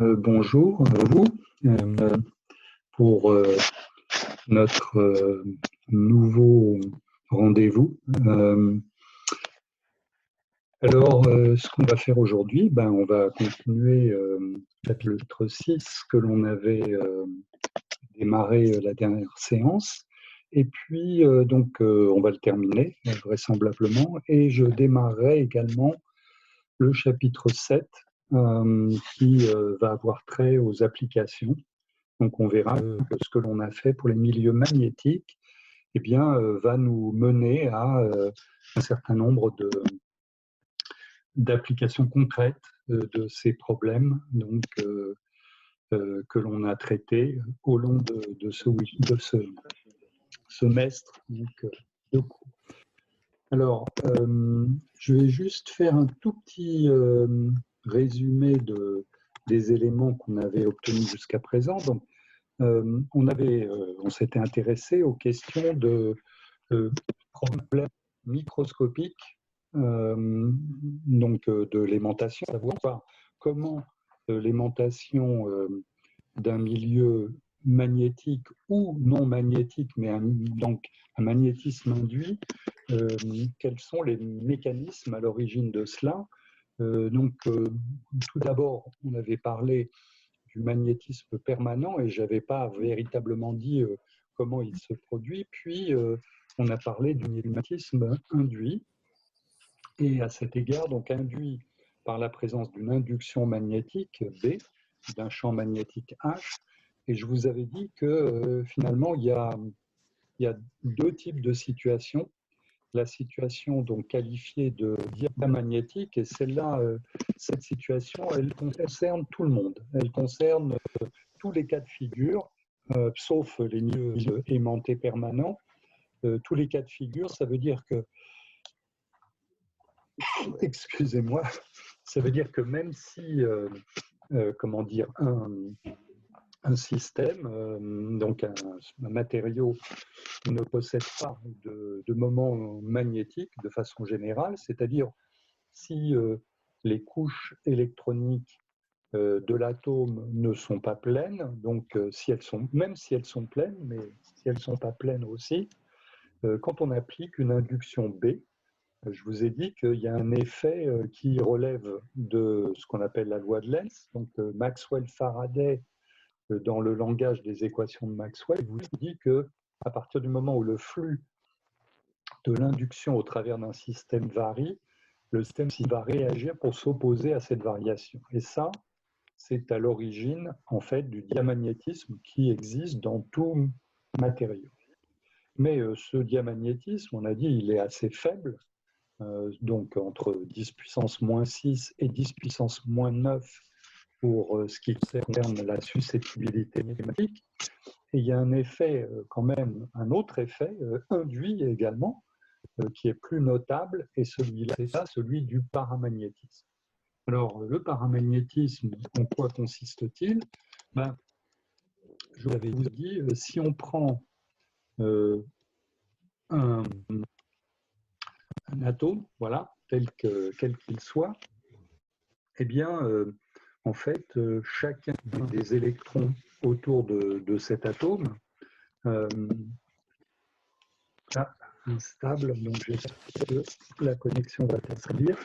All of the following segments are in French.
Bonjour à vous pour notre nouveau rendez-vous. Ce qu'on va faire aujourd'hui, on va continuer le chapitre 6 que l'on avait démarré la dernière séance. Et puis, on va le terminer vraisemblablement. Et je démarrerai également le chapitre 7 qui va avoir trait aux applications. Donc, on verra que ce que l'on a fait pour les milieux magnétiques va nous mener à un certain nombre d'applications concrètes de ces problèmes que l'on a traités au long de ce semestre de cours. Alors, je vais juste faire un tout petit résumé des éléments qu'on avait obtenus jusqu'à présent. Donc, on s'était intéressé aux questions de problèmes microscopiques de l'aimantation, savoir comment l'aimantation d'un milieu magnétique ou non magnétique, mais un magnétisme induit, quels sont les mécanismes à l'origine de cela. Tout d'abord, on avait parlé du magnétisme permanent et je n'avais pas véritablement dit comment il se produit. Puis, on a parlé du magnétisme induit. Et à cet égard, donc induit par la présence d'une induction magnétique B, d'un champ magnétique H. Et je vous avais dit que finalement, il y a deux types de situations. La situation donc qualifiée de diamagnétique, et celle-là, cette situation, elle concerne tout le monde. Elle concerne tous les cas de figure, sauf les milieux aimantés permanents. Tous les cas de figure, ça veut dire que, excusez-moi, ça veut dire que même si, un système, donc un matériau ne possède pas de moment magnétique de façon générale, c'est-à-dire si les couches électroniques de l'atome ne sont pas pleines, donc même si elles sont pleines, mais si elles ne sont pas pleines aussi, quand on applique une induction B, je vous ai dit qu'il y a un effet qui relève de ce qu'on appelle la loi de Lenz, donc Maxwell-Faraday, dans le langage des équations de Maxwell, vous dit que à partir du moment où le flux de l'induction au travers d'un système varie, le système va réagir pour s'opposer à cette variation. Et ça, c'est à l'origine en fait du diamagnétisme qui existe dans tout matériau. Mais ce diamagnétisme, on a dit, il est assez faible, donc entre 10 puissance moins 6 et 10 puissance moins 9 pour ce qui concerne la susceptibilité climatique. Et il y a un effet, quand même, un autre effet induit également, qui est plus notable, et celui-là, c'est ça, celui du paramagnétisme. Alors, le paramagnétisme, en quoi consiste-t-il? Je vous l'avais dit, si on prend un atome, voilà, quel qu'il soit, eh bien, en fait, chacun des électrons autour de cet atome, instable, donc j'espère que la connexion va s'établir.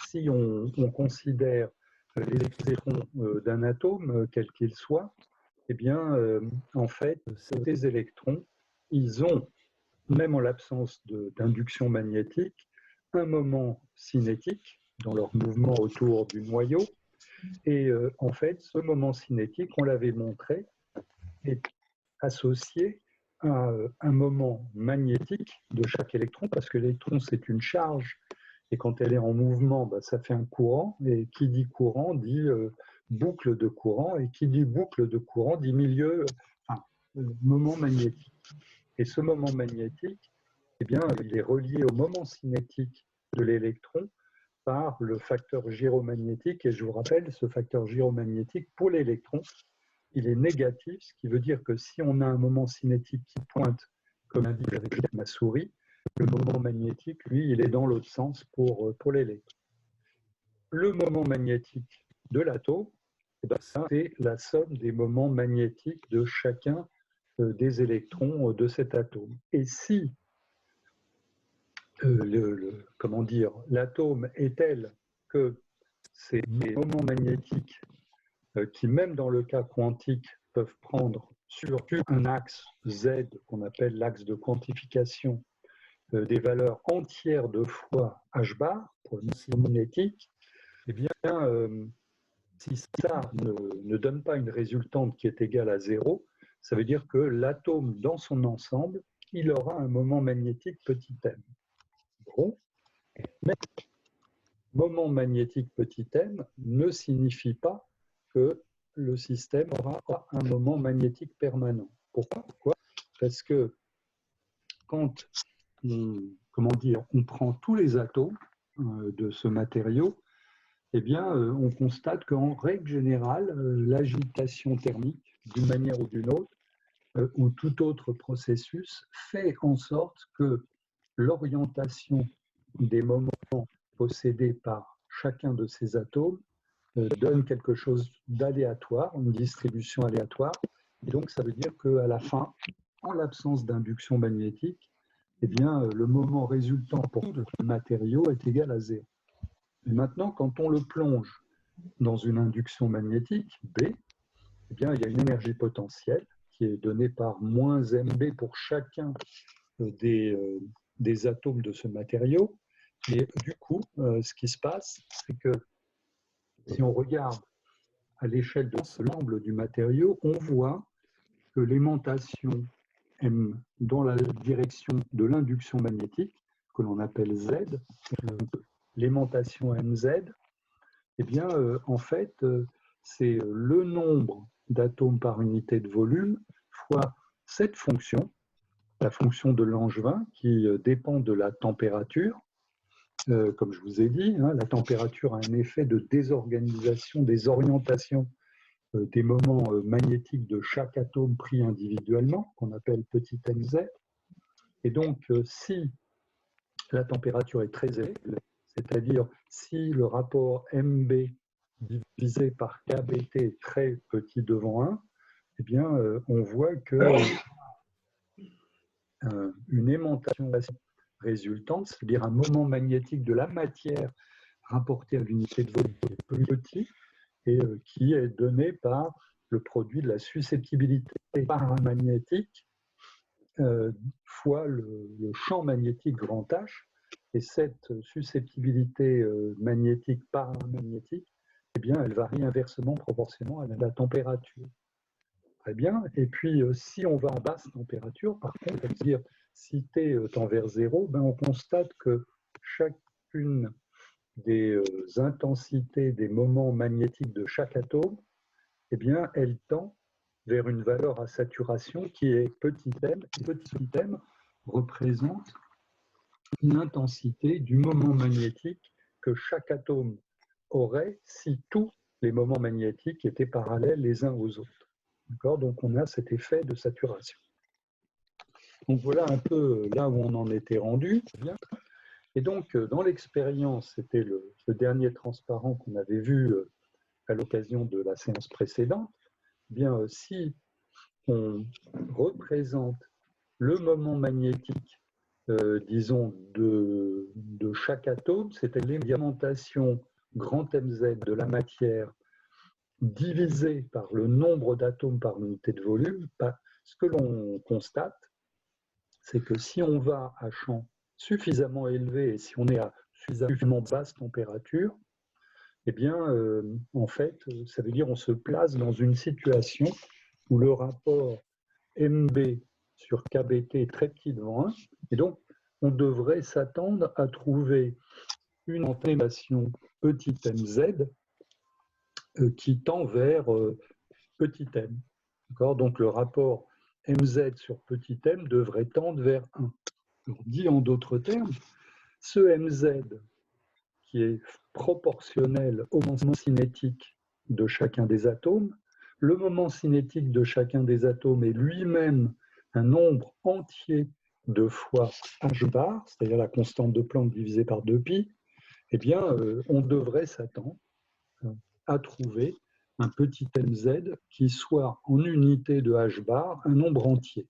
Si on considère les électrons d'un atome, quel qu'il soit, eh bien, en fait, ces électrons, ils ont, même en l'absence d'induction magnétique, un moment cinétique dans leur mouvement autour du noyau. Et en fait, ce moment cinétique, on l'avait montré, est associé à un moment magnétique de chaque électron, parce que l'électron, c'est une charge, et quand elle est en mouvement, ça fait un courant, et qui dit courant dit boucle de courant, et qui dit boucle de courant dit moment magnétique. Et ce moment magnétique, eh bien, il est relié au moment cinétique de l'électron par le facteur gyromagnétique, et je vous rappelle, ce facteur gyromagnétique, pour l'électron, il est négatif, ce qui veut dire que si on a un moment cinétique qui pointe, comme indique avec ma souris, le moment magnétique, lui, il est dans l'autre sens pour l'électron. le moment magnétique de l'atome, eh ben, c'est la somme des moments magnétiques de chacun des électrons de cet atome. Et si comment dire, l'atome est tel que ces moments magnétiques qui, même dans le cas quantique, peuvent prendre sur un axe Z qu'on appelle l'axe de quantification des valeurs entières de fois h bar pour le maximum magnétique, eh bien, si ça ne donne pas une résultante qui est égale à 0, ça veut dire que l'atome dans son ensemble, il aura un moment magnétique petit m. Bon, mais moment magnétique petit m ne signifie pas que le système aura un moment magnétique permanent. Pourquoi? Parce que quand on prend tous les atomes de ce matériau, eh bien, on constate qu'en règle générale, l'agitation thermique, d'une manière ou d'une autre, ou tout autre processus, fait en sorte que l'orientation des moments possédés par chacun de ces atomes donne quelque chose d'aléatoire, une distribution aléatoire. Et donc, ça veut dire qu'à la fin, en l'absence d'induction magnétique, eh bien, le moment résultant pour tout le matériau est égal à 0. Et maintenant, quand on le plonge dans une induction magnétique, B, eh bien, il y a une énergie potentielle qui est donnée par moins mB pour chacun des atomes de ce matériau. Et du coup, ce qui se passe, c'est que si on regarde à l'échelle de l'ensemble du matériau, on voit que l'aimantation M dans la direction de l'induction magnétique, que l'on appelle Z, l'aimantation MZ, eh bien, en fait, c'est le nombre d'atomes par unité de volume fois cette fonction, la fonction de Langevin, qui dépend de la température. Comme je vous ai dit, hein, la température a un effet de désorganisation des orientations des moments magnétiques de chaque atome pris individuellement, qu'on appelle petit mz. Et donc, si la température est très élevée, c'est-à-dire si le rapport MB divisé par KBT est très petit devant 1, eh bien, on voit que une aimantation résultante, c'est-à-dire un moment magnétique de la matière rapporté à l'unité de volume plus petit, et qui est donné par le produit de la susceptibilité paramagnétique fois le champ magnétique grand H. Et cette susceptibilité magnétique paramagnétique, eh bien, elle varie inversement proportionnellement à la température. Très bien. Et puis, si on va à basse température, par contre, c'est-à-dire si T tend vers 0, ben, on constate que chacune des intensités des moments magnétiques de chaque atome, eh bien, elle tend vers une valeur à saturation qui est petit m. Et petit m représente l'intensité du moment magnétique que chaque atome aurait si tous les moments magnétiques étaient parallèles les uns aux autres. Donc, on a cet effet de saturation. Donc, voilà un peu là où on en était rendu. Et donc, dans l'expérience, c'était le dernier transparent qu'on avait vu à l'occasion de la séance précédente. Eh bien, si on représente le moment magnétique, disons, de chaque atome, c'est-à-dire l'aimantation grand mz de la matière divisé par le nombre d'atomes par unité de volume, ce que l'on constate, c'est que si on va à champ suffisamment élevé et si on est à suffisamment basse température, eh bien, en fait, ça veut dire qu'on se place dans une situation où le rapport MB sur KBT est très petit devant 1, et donc on devrait s'attendre à trouver une animation petit mz qui tend vers petit m. Donc le rapport mz sur petit m devrait tendre vers 1. Alors, dit en d'autres termes, ce mz qui est proportionnel au moment cinétique de chacun des atomes, le moment cinétique de chacun des atomes est lui-même un nombre entier de fois h bar, c'est-à-dire la constante de Planck divisée par 2pi, eh bien, on devrait s'attendre à trouver un petit mz qui soit en unité de h bar un nombre entier.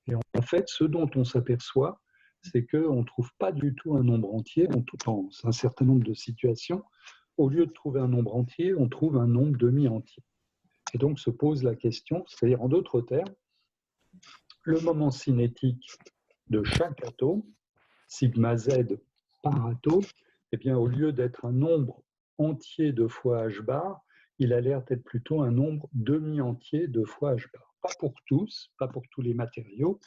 Et en fait, ce dont on s'aperçoit, c'est qu'on ne trouve pas du tout un nombre entier dans un certain nombre de situations. Au lieu de trouver un nombre entier, on trouve un nombre demi-entier. Et donc se pose la question, c'est-à-dire en d'autres termes, le moment cinétique de chaque atome, sigma z par atome, eh bien, au lieu d'être un nombre entier de fois h bar, il a l'air d'être plutôt un nombre demi-entier de fois h bar. Pas pour tous, pas pour tous les matériaux,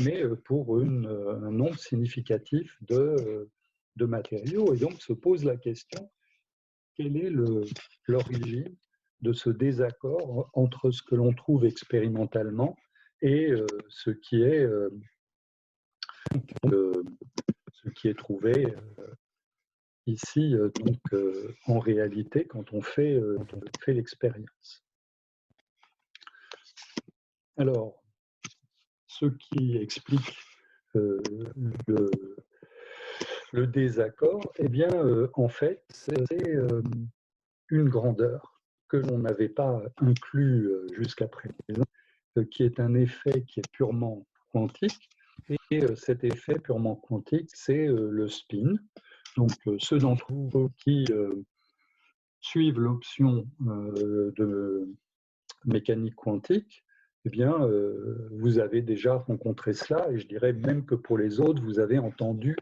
mais pour un nombre significatif de matériaux. Et donc se pose la question, quelle est l'origine de ce désaccord entre ce que l'on trouve expérimentalement et ce qui est trouvé ici, donc, en réalité, quand on fait l'expérience. Alors, ce qui explique le désaccord, eh bien, en fait, c'est une grandeur que l'on n'avait pas inclus jusqu'à présent, qui est un effet qui est purement quantique. Et cet effet purement quantique, c'est le spin. Donc, ceux d'entre vous qui suivent l'option de mécanique quantique, eh bien, vous avez déjà rencontré cela, et je dirais même que pour les autres, vous avez entendu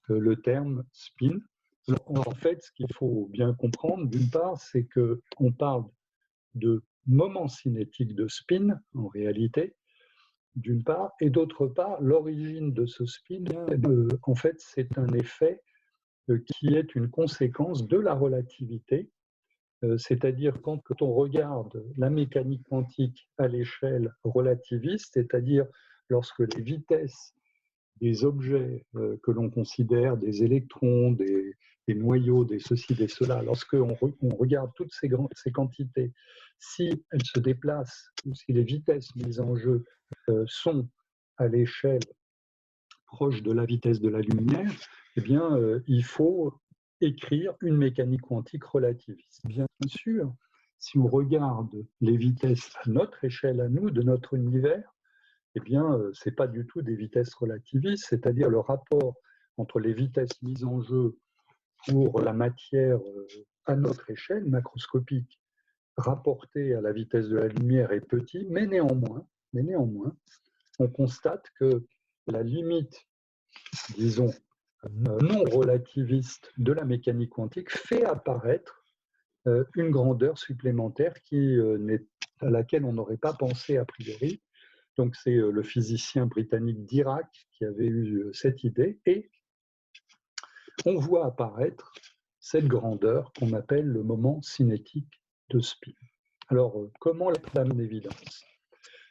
le terme spin. Alors, en fait, ce qu'il faut bien comprendre, d'une part, c'est qu'on parle de moment cinétique de spin, en réalité, d'une part, et d'autre part, l'origine de ce spin, en fait, c'est un effet qui est une conséquence de la relativité, c'est-à-dire quand on regarde la mécanique quantique à l'échelle relativiste, c'est-à-dire lorsque les vitesses des objets que l'on considère, des électrons, des noyaux, des ceci, des cela, lorsqu'on regarde toutes ces quantités, si elles se déplacent ou si les vitesses mises en jeu sont à l'échelle proche de la vitesse de la lumière, eh bien, il faut écrire une mécanique quantique relativiste. Bien sûr, si on regarde les vitesses à notre échelle, à nous, de notre univers, eh bien, ce n'est pas du tout des vitesses relativistes, c'est-à-dire le rapport entre les vitesses mises en jeu pour la matière à notre échelle macroscopique rapportée à la vitesse de la lumière est petit, mais néanmoins, on constate que la limite, disons, non relativiste de la mécanique quantique fait apparaître une grandeur supplémentaire à laquelle on n'aurait pas pensé a priori. Donc c'est le physicien britannique Dirac qui avait eu cette idée, et on voit apparaître cette grandeur qu'on appelle le moment cinétique de spin. Alors, comment la mettre en évidence?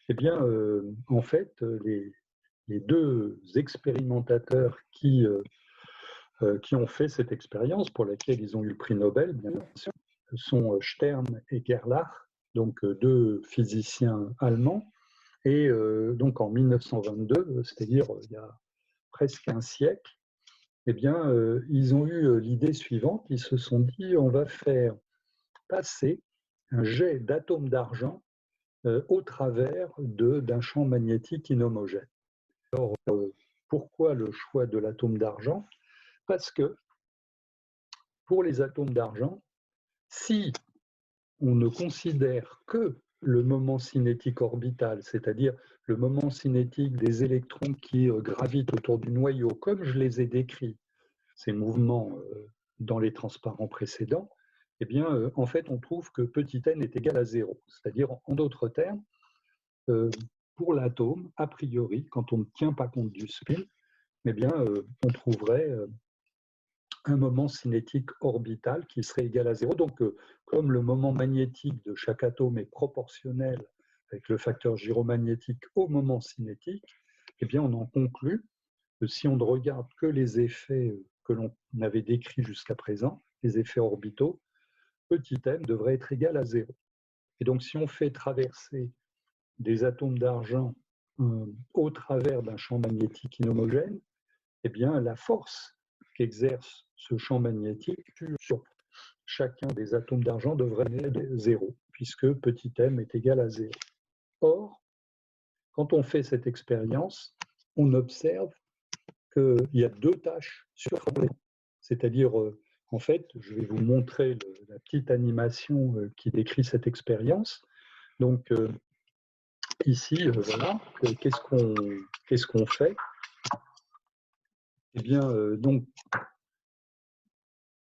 Eh bien, en fait, les deux expérimentateurs qui ont fait cette expérience, pour laquelle ils ont eu le prix Nobel, bien sûr, sont Stern et Gerlach, donc deux physiciens allemands. Et donc en 1922, c'est-à-dire il y a presque un siècle, eh bien, ils ont eu l'idée suivante. Ils se sont dit, on va faire passer un jet d'atomes d'argent au travers d'un champ magnétique inhomogène. Alors, pourquoi le choix de l'atome d'argent? Parce que pour les atomes d'argent, si on ne considère que le moment cinétique orbital, c'est-à-dire le moment cinétique des électrons qui gravitent autour du noyau, comme je les ai décrits, ces mouvements dans les transparents précédents, eh bien, en fait, on trouve que petit n est égal à 0. C'est-à-dire, en d'autres termes, pour l'atome, a priori, quand on ne tient pas compte du spin, eh bien, on trouverait un moment cinétique orbital qui serait égal à 0. Donc, comme le moment magnétique de chaque atome est proportionnel avec le facteur gyromagnétique au moment cinétique, eh bien, on en conclut que si on ne regarde que les effets que l'on avait décrits jusqu'à présent, les effets orbitaux, petit m devrait être égal à 0. Et donc, si on fait traverser des atomes d'argent au travers d'un champ magnétique inhomogène, eh bien, la force qu'exerce ce champ magnétique sur chacun des atomes d'argent devrait être 0, puisque petit m est égal à 0. Or, quand on fait cette expérience, on observe qu'il y a deux tâches sur l'élément. C'est-à-dire, en fait, je vais vous montrer la petite animation qui décrit cette expérience. Donc, ici, voilà, qu'est-ce qu'on fait? Eh bien, donc,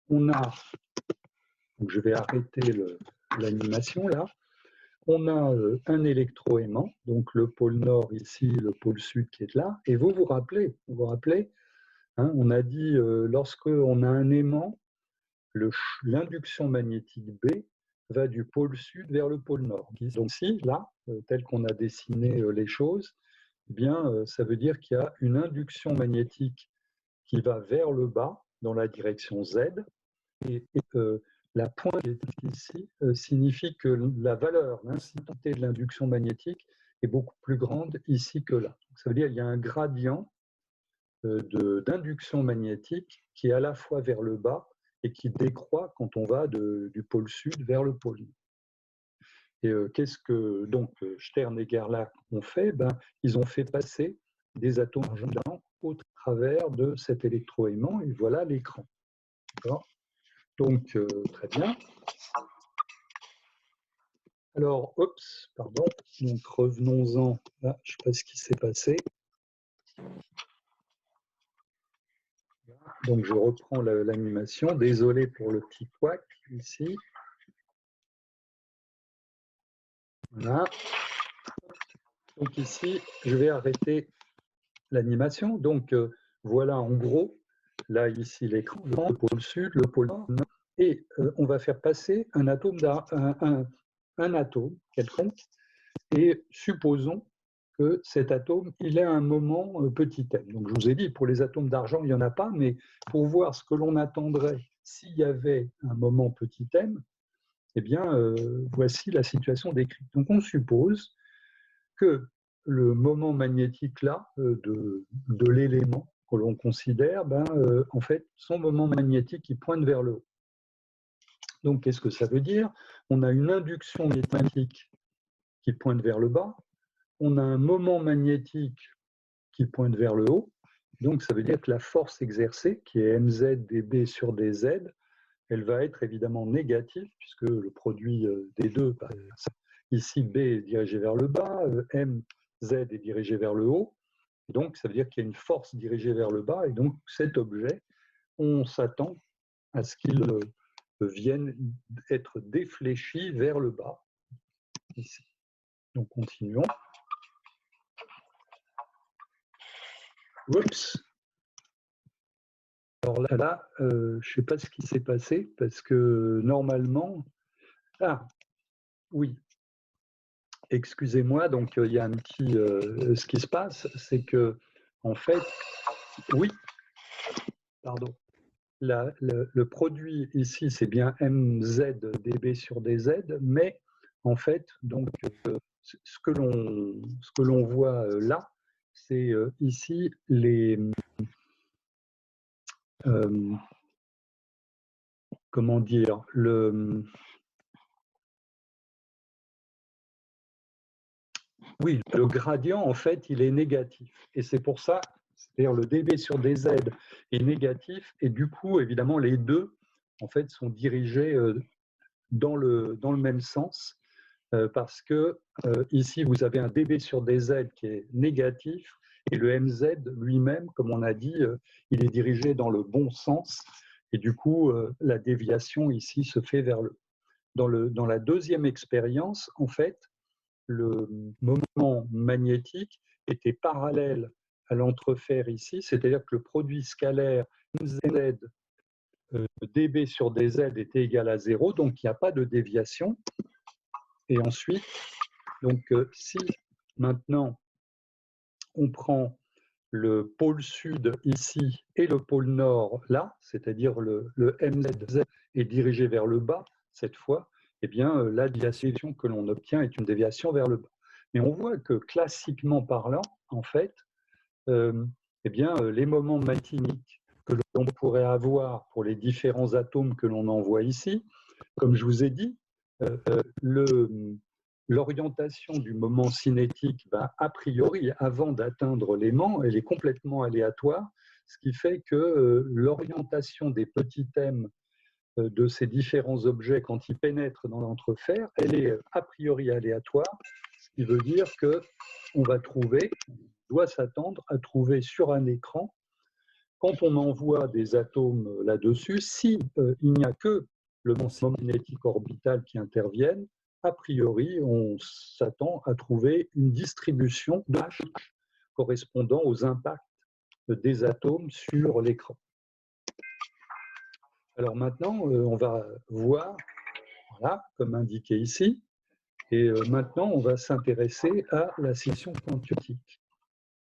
on a, donc je vais arrêter l'animation là, on a un électroaimant, donc le pôle nord ici, le pôle sud qui est là, et vous vous rappelez, hein, on a dit, lorsqu'on a un aimant, l'induction magnétique B va du pôle sud vers le pôle nord. Donc ici, là, tel qu'on a dessiné les choses, eh bien, ça veut dire qu'il y a une induction magnétique qui va vers le bas dans la direction Z, et la pointe qui est ici signifie que la valeur, l'intensité de l'induction magnétique est beaucoup plus grande ici que là. Donc, ça veut dire qu'il y a un gradient d'induction magnétique qui est à la fois vers le bas et qui décroît quand on va du pôle sud vers le pôle nord. Et qu'est-ce que donc Stern et Gerlach ont fait? Ils ont fait passer des atomes argent au travers de cet électroaimant, et voilà l'écran. Donc, très bien. Alors, pardon, donc revenons-en. Je ne sais pas ce qui s'est passé. Donc, je reprends l'animation. Désolé pour le petit couac ici. Voilà. Donc ici, je vais arrêter l'animation. Donc, voilà en gros, là, ici, l'écran, le pôle sud, le pôle nord. Et on va faire passer un atome quelconque, et supposons que cet atome, il est à un moment petit m. Donc je vous ai dit, pour les atomes d'argent, il n'y en a pas, mais pour voir ce que l'on attendrait s'il y avait un moment petit m, eh bien, voici la situation décrite. Donc on suppose que le moment magnétique là, de l'élément que l'on considère, en fait, son moment magnétique, il pointe vers le haut. Donc, qu'est-ce que ça veut dire? On a une induction magnétique qui pointe vers le bas, on a un moment magnétique qui pointe vers le haut, donc ça veut dire que la force exercée, qui est mz dB sur dz, elle va être évidemment négative, puisque le produit des deux, ici B est dirigé vers le bas, mz est dirigé vers le haut, et donc ça veut dire qu'il y a une force dirigée vers le bas, et donc cet objet, on s'attend à ce qu'il vienne être défléchi vers le bas, ici. Donc continuons. Oups. Alors là, je ne sais pas ce qui s'est passé, parce que normalement... Ah, oui. Excusez-moi, donc il y a un petit... ce qui se passe, c'est que, en fait, oui, pardon, le produit ici, c'est bien mz dB sur dz, mais en fait, donc, ce que l'on voit là, c'est ici les... comment dire, oui, le gradient, en fait, il est négatif. Et c'est pour ça, c'est-à-dire le dB sur dz est négatif, et du coup, évidemment, les deux, en fait, sont dirigés dans le même sens, parce que ici, vous avez un dB sur dz qui est négatif, et le mz lui-même, comme on a dit, il est dirigé dans le bon sens, et du coup, la déviation ici se fait vers le... Dans la deuxième expérience, en fait, le moment magnétique était parallèle à l'entrefer ici, c'est-à-dire que le produit scalaire mz dB sur dz était égal à 0, donc il n'y a pas de déviation. Et ensuite, donc, si maintenant on prend le pôle sud ici et le pôle nord là, c'est-à-dire le mz est dirigé vers le bas cette fois, eh bien, la déviation que l'on obtient est une déviation vers le bas. Mais on voit que classiquement parlant, en fait, eh bien, les moments magnétiques que l'on pourrait avoir pour les différents atomes que l'on envoie ici. Comme je vous ai dit, l'orientation du moment cinétique, a priori, avant d'atteindre l'aimant, elle est complètement aléatoire, ce qui fait que l'orientation des petits thèmes de ces différents objets quand ils pénètrent dans l'entrefer, elle est a priori aléatoire, ce qui veut dire qu'on doit s'attendre à trouver sur un écran, quand on envoie des atomes là-dessus, si il n'y a que le moment cinétique orbital qui intervienne, a priori, on s'attend à trouver une distribution de H correspondant aux impacts des atomes sur l'écran. Alors maintenant, on va voir, voilà, comme indiqué ici, et maintenant, on va s'intéresser à la scission quantique.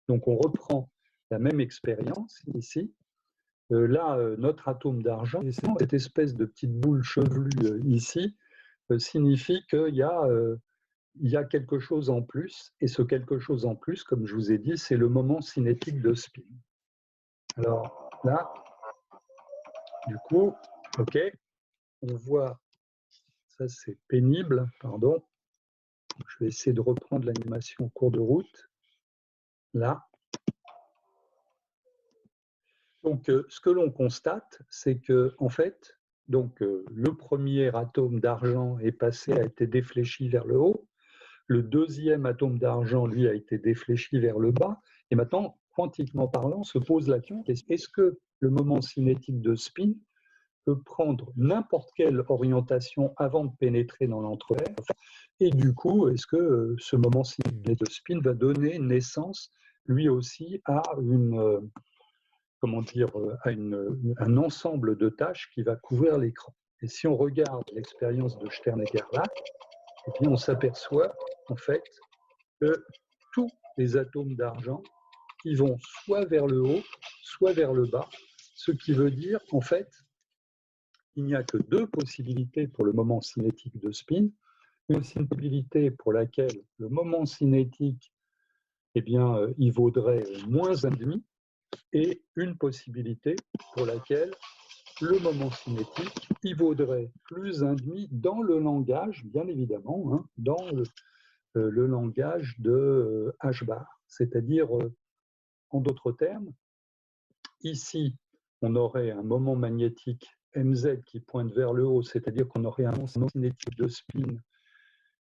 Donc, on reprend la même expérience ici. Là, notre atome d'argent, cette espèce de petite boule chevelue ici, signifie qu'il y a quelque chose en plus, et ce quelque chose en plus, comme je vous ai dit, c'est le moment cinétique de spin. Alors là, du coup, ok, on voit, ça c'est pénible, pardon, je vais essayer de reprendre l'animation en cours de route, là. Donc, ce que l'on constate, c'est que, en fait, donc, le premier atome d'argent est passé, a été défléchi vers le haut. Le deuxième atome d'argent, lui, a été défléchi vers le bas. Et maintenant, quantiquement parlant, se pose la question, est-ce que le moment cinétique de spin peut prendre n'importe quelle orientation avant de pénétrer dans l'entrefer? Et du coup, est-ce que ce moment cinétique de spin va donner naissance, lui aussi, à un ensemble de tâches qui va couvrir l'écran? Et si on regarde l'expérience de Stern et Gerlach, eh bien, on s'aperçoit en fait que tous les atomes d'argent, ils vont soit vers le haut, soit vers le bas, ce qui veut dire en fait il n'y a que deux possibilités pour le moment cinétique de spin. Une possibilité pour laquelle le moment cinétique, eh bien, il vaudrait moins 1,5, et une possibilité pour laquelle le moment cinétique, il vaudrait plus 1,5 dans le langage, bien évidemment, hein, dans le langage de H-bar. C'est-à-dire, en d'autres termes, ici, on aurait un moment magnétique mz qui pointe vers le haut, c'est-à-dire qu'on aurait un moment cinétique de spin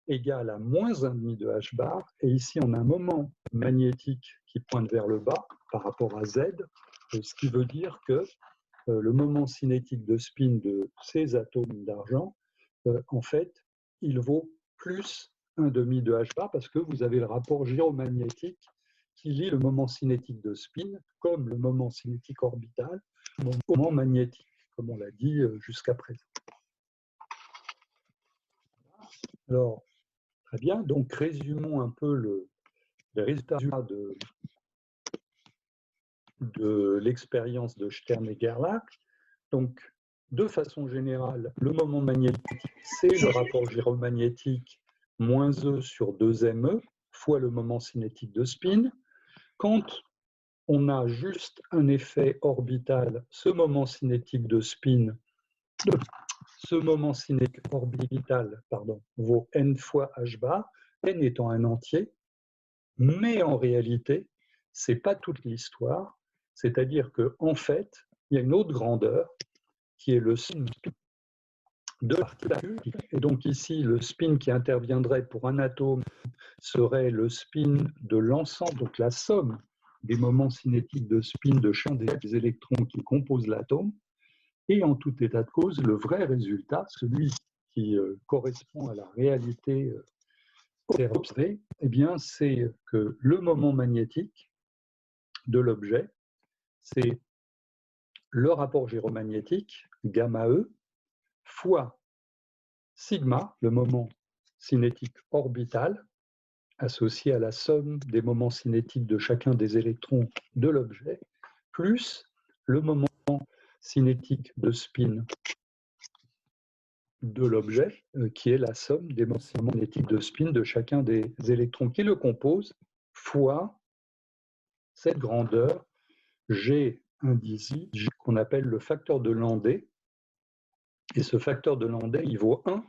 égal à moins 1,5 de H-bar, et ici, on a un moment magnétique qui pointe vers le bas par rapport à Z, ce qui veut dire que le moment cinétique de spin de ces atomes d'argent, en fait, il vaut plus 1,5 de H-bar parce que vous avez le rapport gyromagnétique qui lie le moment cinétique de spin comme le moment cinétique orbital au moment magnétique, comme on l'a dit jusqu'à présent. Alors, très bien, donc résumons un peu les résultats de l'expérience de Stern et Gerlach. Donc, de façon générale, le moment magnétique, c'est le rapport gyromagnétique moins E sur 2ME fois le moment cinétique de spin. Quand on a juste un effet orbital, ce moment cinétique orbital vaut n fois h bar, n étant un entier, mais en réalité, ce n'est pas toute l'histoire, c'est-à-dire qu'en fait, il y a une autre grandeur qui est le spin de la particule. Et donc ici, le spin qui interviendrait pour un atome serait le spin de l'ensemble, donc la somme des moments cinétiques de spin de chacun des électrons qui composent l'atome. Et en tout état de cause, le vrai résultat, celui qui correspond à la réalité observée, eh bien, c'est que le moment magnétique de l'objet, c'est le rapport gyromagnétique, gamma E, fois sigma, le moment cinétique orbital, associé à la somme des moments cinétiques de chacun des électrons de l'objet, plus le moment cinétique de spin de l'objet, qui est la somme des moments cinétiques de spin de chacun des électrons qui le composent, fois cette grandeur G indice qu'on appelle le facteur de Landé. Et ce facteur de Landé, il vaut 1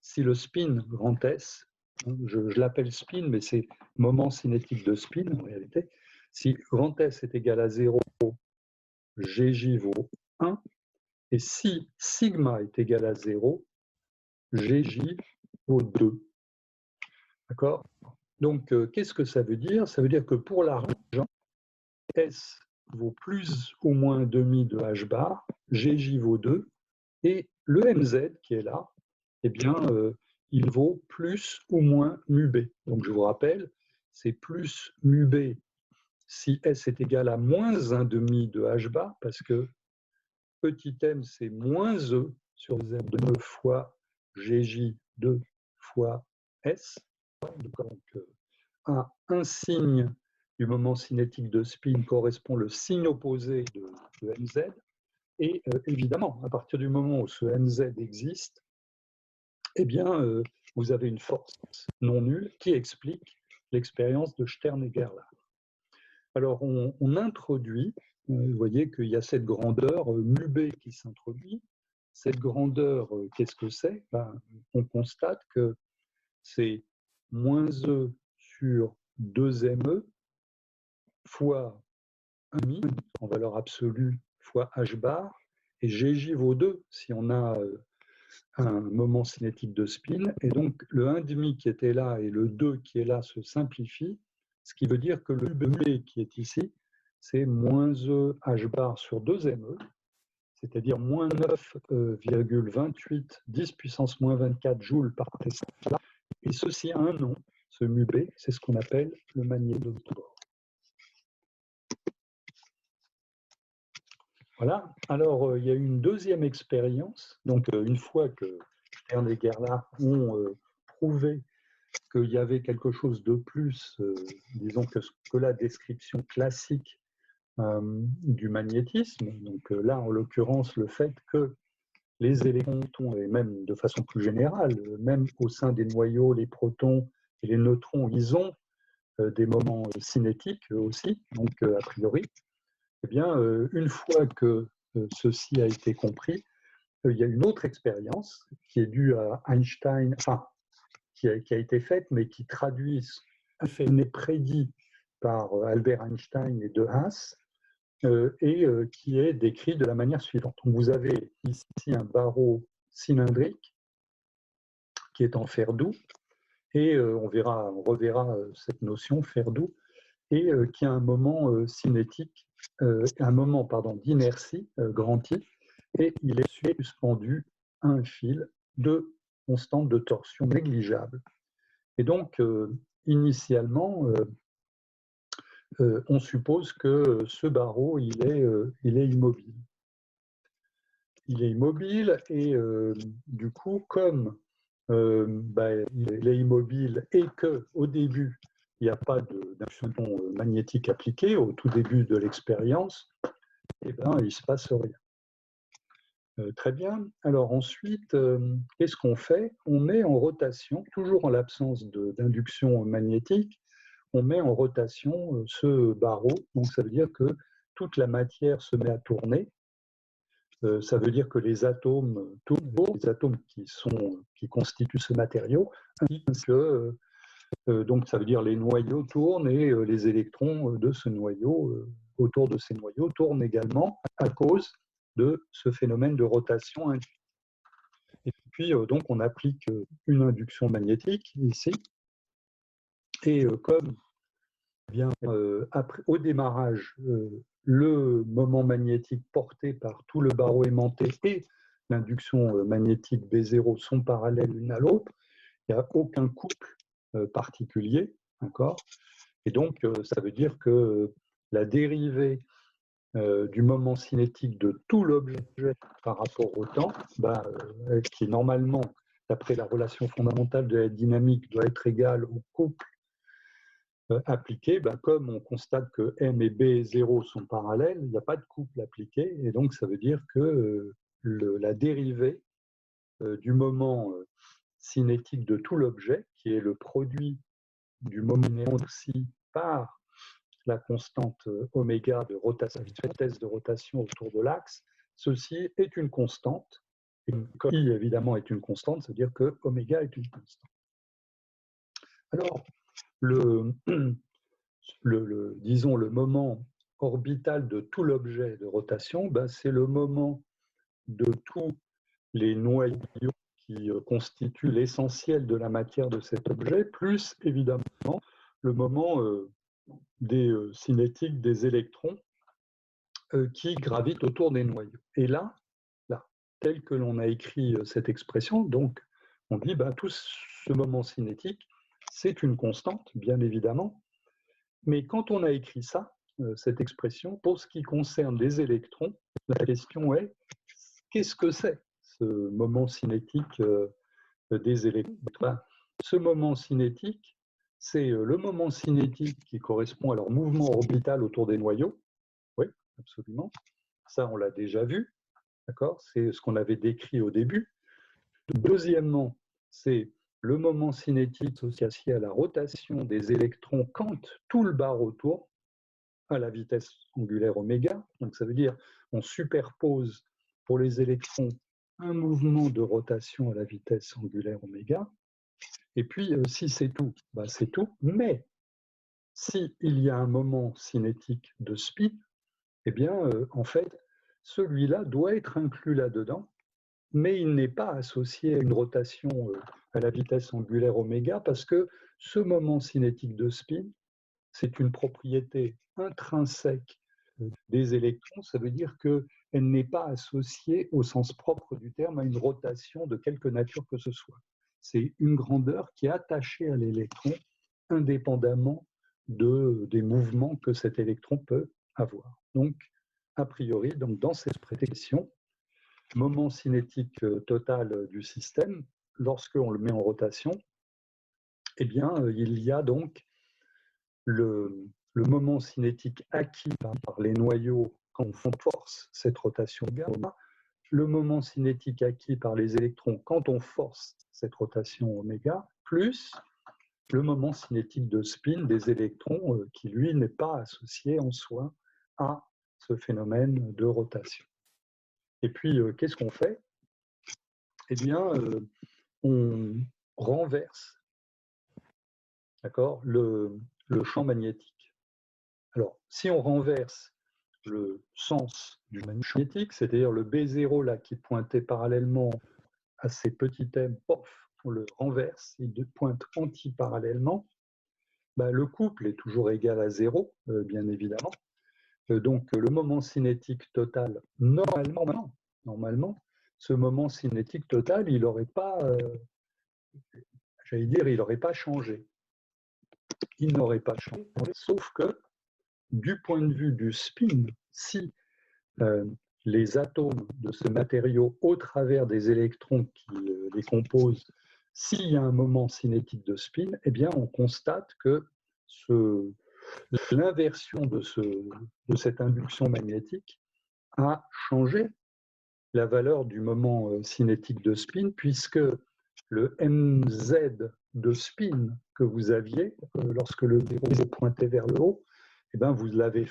si le spin grand S, je l'appelle spin, mais c'est moment cinétique de spin en réalité, si grand S est égal à 0, Gj vaut 1, et si sigma est égal à 0, Gj vaut 2. D'accord? Donc, qu'est-ce que ça veut dire? Ça veut dire que pour l'argent, S vaut plus ou moins demi de H bar, Gj vaut 2, et le Mz qui est là, eh bien, il vaut plus ou moins mu B. Donc, je vous rappelle, c'est plus mu B si S est égal à moins 1 demi de H bar, parce que petit m, c'est moins E sur 2 fois Gj2 fois S. Donc, à un signe du moment cinétique de spin correspond le signe opposé de Mz. Et évidemment, à partir du moment où ce Mz existe, eh bien, vous avez une force non nulle qui explique l'expérience de Stern et Gerlach. Alors, on introduit, vous voyez qu'il y a cette grandeur mu B qui s'introduit. Cette grandeur, qu'est-ce que c'est? On constate que c'est moins E sur 2ME fois 1,5 en valeur absolue fois H bar, et Gj vaut 2 si on a un moment cinétique de spin. Et donc, le 1,5 qui était là et le 2 qui est là se simplifient, ce qui veut dire que le B qui est ici, c'est moins E H bar sur 2ME, c'est-à-dire moins 9,28 10 puissance moins 24 joules par Tesla. Et ceci a un nom, ce mu B, c'est ce qu'on appelle le magnéto de Bohr. Voilà. Alors, il y a eu une deuxième expérience. Donc, une fois que Stern et Gerlach ont prouvé qu'il y avait quelque chose de plus, disons, que la description classique du magnétisme. Donc là, en l'occurrence, le fait que les électrons, et même de façon plus générale, même au sein des noyaux, les protons et les neutrons, ils ont des moments cinétiques aussi, donc a priori. Eh bien, une fois que ceci a été compris, il y a une autre expérience qui est due à Einstein, enfin, qui a été faite, mais qui traduit un phénomène prédit par Albert Einstein et De Haas, et qui est décrit de la manière suivante. Donc, vous avez ici un barreau cylindrique qui est en fer doux, et on reverra cette notion, fer doux, et qui a un moment cinétique, un moment d'inertie, grand I, et il est suspendu à un fil de constante de torsion négligeable. Et donc, initialement, on suppose que ce barreau, il est immobile. Il est immobile et du coup, comme il est immobile et qu'au début, il n'y a pas d'induction magnétique appliquée, au tout début de l'expérience, eh ben, il ne se passe rien. Très bien. Alors ensuite, qu'est-ce qu'on fait? On met en rotation, toujours en l'absence d'induction magnétique, on met en rotation ce barreau. Donc ça veut dire que toute la matière se met à tourner. Ça veut dire que les atomes tournent, les atomes qui constituent ce matériau, ainsi que donc ça veut dire les noyaux tournent et les électrons de ce noyau, autour de ces noyaux, tournent également à cause de ce phénomène de rotation induite. Et puis donc on applique une induction magnétique ici, et comme bien, au démarrage, le moment magnétique porté par tout le barreau aimanté et l'induction magnétique B0 sont parallèles l'une à l'autre. Il n'y a aucun couple particulier, d'accord? Et donc, ça veut dire que la dérivée du moment cinétique de tout l'objet par rapport au temps, qui normalement, d'après la relation fondamentale de la dynamique, doit être égale au couple appliqué, comme on constate que M et B0 sont parallèles, il n'y a pas de couple appliqué, et donc ça veut dire que la dérivée du moment cinétique de tout l'objet, qui est le produit du moment aussi par la constante oméga de rotation, vitesse de rotation autour de l'axe, ceci est une constante. Et comme I évidemment est une constante, ça veut dire que oméga est une constante. Alors, disons le moment orbital de tout l'objet de rotation, ben, c'est le moment de tous les noyaux qui constituent l'essentiel de la matière de cet objet, plus évidemment le moment des cinétiques des électrons qui gravitent autour des noyaux. Et là, tel que l'on a écrit cette expression, donc on dit ben, tout ce moment cinétique, c'est une constante, bien évidemment, mais quand on a écrit ça, cette expression, pour ce qui concerne les électrons, la question est qu'est-ce que c'est ce moment cinétique des électrons? Ce moment cinétique, c'est le moment cinétique qui correspond à leur mouvement orbital autour des noyaux. Oui, absolument. Ça, on l'a déjà vu. D'accord? C'est ce qu'on avait décrit au début. Deuxièmement, c'est le moment cinétique associé à la rotation des électrons quand tout le barreau tourne à la vitesse angulaire oméga. Donc ça veut dire on superpose pour les électrons un mouvement de rotation à la vitesse angulaire oméga. Et puis si c'est tout, ben, c'est tout. Mais s'il y a un moment cinétique de spin, eh bien en fait, celui-là doit être inclus là-dedans, mais il n'est pas associé à une rotation à la vitesse angulaire oméga parce que ce moment cinétique de spin, c'est une propriété intrinsèque des électrons, ça veut dire qu'elle n'est pas associée au sens propre du terme à une rotation de quelque nature que ce soit. C'est une grandeur qui est attachée à l'électron indépendamment des mouvements que cet électron peut avoir. Donc, a priori, donc dans cette prédiction, moment cinétique total du système, lorsqu'on le met en rotation, eh bien, il y a donc le moment cinétique acquis par les noyaux quand on force cette rotation gamma, le moment cinétique acquis par les électrons quand on force cette rotation oméga, plus le moment cinétique de spin des électrons qui, lui, n'est pas associé en soi à ce phénomène de rotation. Et puis, qu'est-ce qu'on fait? Eh bien, on renverse, d'accord, le champ magnétique. Alors, si on renverse le sens du magnétique, c'est-à-dire le B0 là qui pointait parallèlement à ces petits thèmes, pof, on le renverse, il pointe antiparallèlement, bah, le couple est toujours égal à 0, bien évidemment. Donc le moment cinétique total, normalement, ce moment cinétique total, il n'aurait pas, j'allais dire, il n'aurait pas changé. Il n'aurait pas changé, sauf que du point de vue du spin, si les atomes de ce matériau, au travers des électrons qui les composent, s'il y a un moment cinétique de spin, eh bien, on constate que l'inversion de cette induction magnétique a changé la valeur du moment cinétique de spin, puisque le mz de spin que vous aviez lorsque le zéro pointait vers le haut, eh bien, vous avez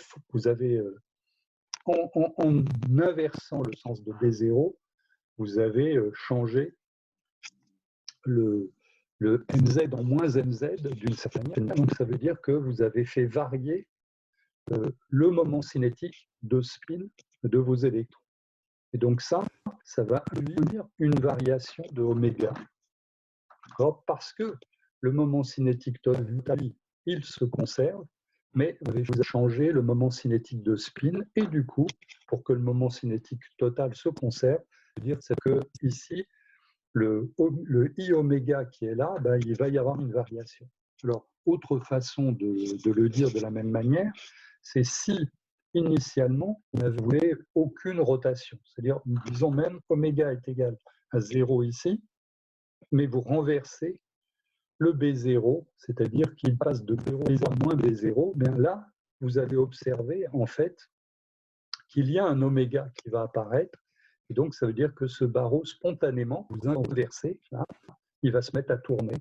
en inversant le sens de B0, vous avez changé le mz en moins mz d'une certaine manière. Donc ça veut dire que vous avez fait varier le moment cinétique de spin de vos électrons. Et donc ça va induire une variation de oméga. Alors, parce que le moment cinétique total, il se conserve, mais vous avez changé le moment cinétique de spin, et du coup, pour que le moment cinétique total se conserve, c'est que ici, le I oméga qui est là, ben, il va y avoir une variation. Alors, autre façon de le dire de la même manière, c'est si initialement, on n'avait aucune rotation, c'est-à-dire, disons même oméga est égal à 0 ici, mais vous renversez le B0, c'est-à-dire qu'il passe de 0 à moins B0, bien là, vous avez observé en fait qu'il y a un oméga qui va apparaître, et donc ça veut dire que ce barreau, spontanément, vous inversez, là, il va se mettre à tourner,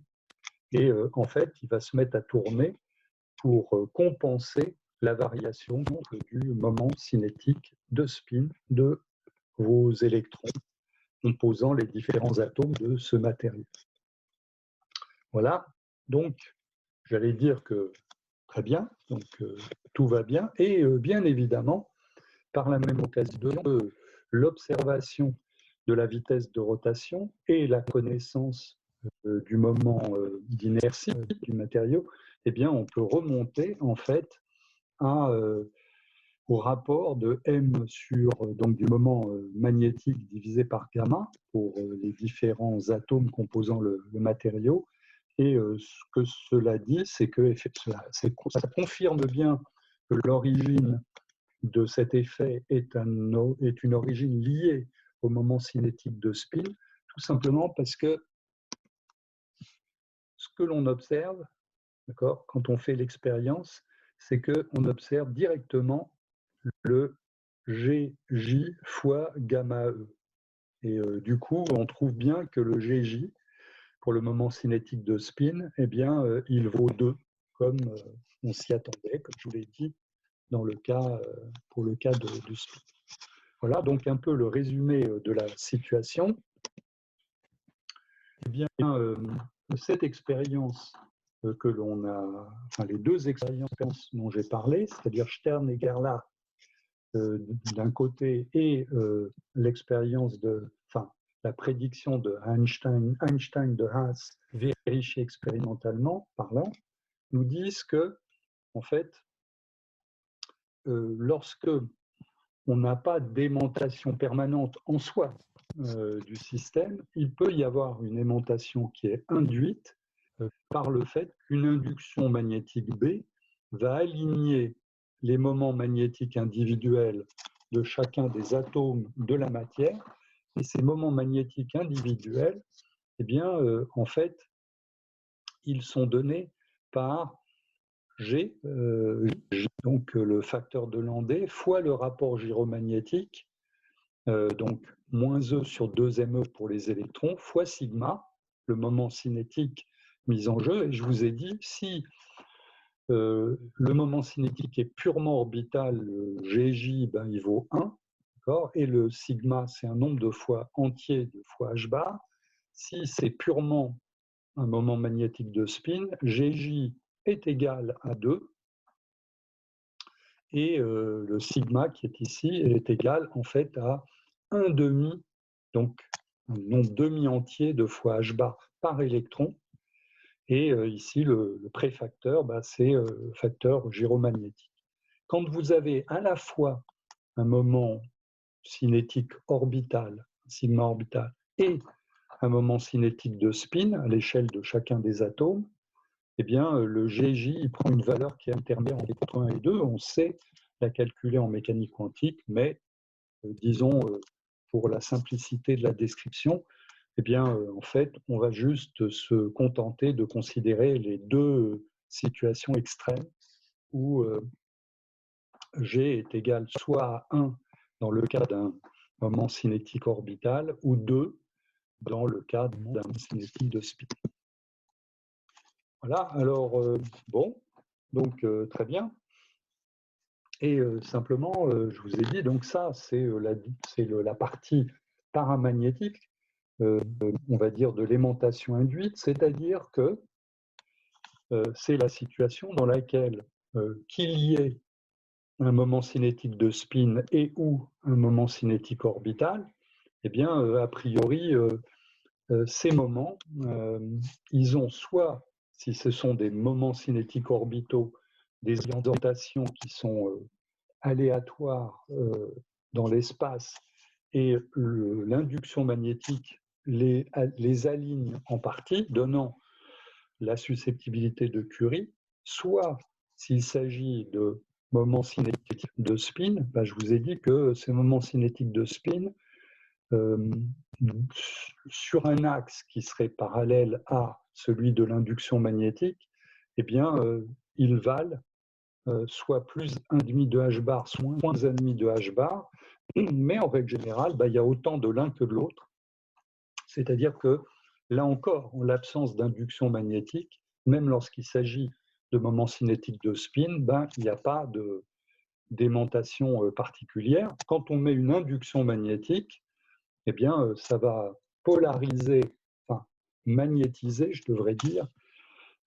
et en fait, il va se mettre à tourner pour compenser la variation du moment cinétique de spin de vos électrons composant les différents atomes de ce matériau. Voilà, donc j'allais dire que très bien, donc tout va bien, et bien évidemment, par la même occasion, l'observation de la vitesse de rotation et la connaissance du moment d'inertie du matériau, eh bien, on peut remonter en fait au rapport de m sur donc du moment magnétique divisé par gamma pour les différents atomes composant le matériau. Et ce que cela dit, c'est que ça confirme bien que l'origine de cet effet est une origine liée au moment cinétique de spin, tout simplement parce que ce que l'on observe, quand on fait l'expérience, c'est qu'on observe directement le GJ fois gamma E. Et du coup, on trouve bien que le GJ, pour le moment cinétique de spin, eh bien, il vaut 2, comme on s'y attendait, comme je vous l'ai dit, pour le cas du spin. Voilà donc un peu le résumé de la situation. Eh bien, cette expérience que l'on a, enfin les deux expériences dont j'ai parlé, c'est-à-dire Stern et Gerlach d'un côté et l'expérience la prédiction de Einstein de Haas vérifiée expérimentalement parlant, nous disent que en fait, lorsque on n'a pas d'aimantation permanente en soi du système, il peut y avoir une aimantation qui est induite par le fait qu'une induction magnétique B va aligner les moments magnétiques individuels de chacun des atomes de la matière, et ces moments magnétiques individuels, eh bien, en fait, ils sont donnés par G, donc le facteur de Landé, fois le rapport gyromagnétique, donc moins E sur 2ME pour les électrons, fois sigma, le moment cinétique mis en jeu. Et je vous ai dit, si le moment cinétique est purement orbital, le GJ, ben, il vaut 1, et le sigma, c'est un nombre de fois entier de fois h bar. Si c'est purement un moment magnétique de spin, GJ est égal à 2, et le sigma qui est ici est égal en fait à 1 demi, donc un nombre demi-entier de fois h bar par électron. Et ici, le préfacteur, bah, c'est le facteur gyromagnétique. Quand vous avez à la fois un moment cinétique orbital, sigma orbital, et un moment cinétique de spin à l'échelle de chacun des atomes, eh bien, le GJ il prend une valeur qui est intermédiaire entre 1 et 2. On sait la calculer en mécanique quantique, mais disons, pour la simplicité de la description, eh bien, en fait, on va juste se contenter de considérer les deux situations extrêmes où G est égal soit à 1 dans le cas d'un moment cinétique orbital ou 2 dans le cas d'un cinétique de spin. Voilà, alors, bon, donc très bien. Et simplement, je vous ai dit, donc ça, c'est la partie paramagnétique, on va dire, de l'aimantation induite, c'est-à-dire que c'est la situation dans laquelle, qu'il y ait un moment cinétique de spin et ou un moment cinétique orbital, eh bien, a priori, ces moments, ils ont soit, si ce sont des moments cinétiques orbitaux, des orientations qui sont aléatoires dans l'espace, et l'induction magnétique les aligne en partie, donnant la susceptibilité de Curie, soit s'il s'agit de moments cinétiques de spin, ben je vous ai dit que ces moments cinétiques de spin, sur un axe qui serait parallèle à celui de l'induction magnétique, eh bien, ils valent soit plus 1,5 de h bar, soit moins 1,5 de h bar, mais en règle générale, il y a autant de l'un que de l'autre. C'est-à-dire que, là encore, en l'absence d'induction magnétique, même lorsqu'il s'agit de moment cinétique de spin, ben, il n'y a pas d'aimantation particulière. Quand on met une induction magnétique, eh bien, ça va polariser, enfin, magnétiser, je devrais dire,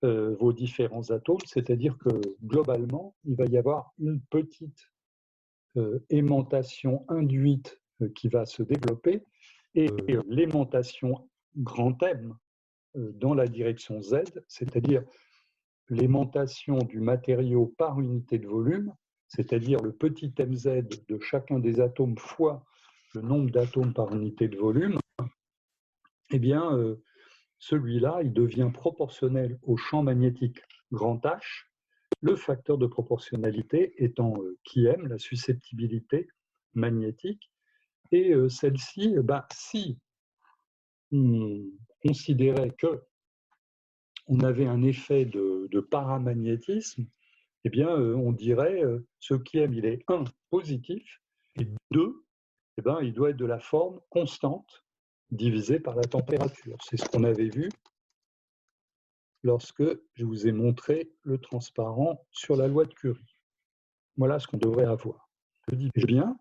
vos différents atomes, c'est-à-dire que globalement, il va y avoir une petite aimantation induite qui va se développer, et l'aimantation grand M dans la direction Z, c'est-à-dire l'aimantation du matériau par unité de volume, c'est-à-dire le petit mz de chacun des atomes fois le nombre d'atomes par unité de volume, eh bien, celui-là, il devient proportionnel au champ magnétique grand H, le facteur de proportionnalité étant Qm, la susceptibilité magnétique. Et celle-ci, bah, si on considérait qu'on avait un effet de paramagnétisme, eh bien, on dirait ce Qm, il est 1, positif, et 2, eh ben, il doit être de la forme constante divisée par la température. C'est ce qu'on avait vu lorsque je vous ai montré le transparent sur la loi de Curie. Voilà ce qu'on devrait avoir. Je dis bien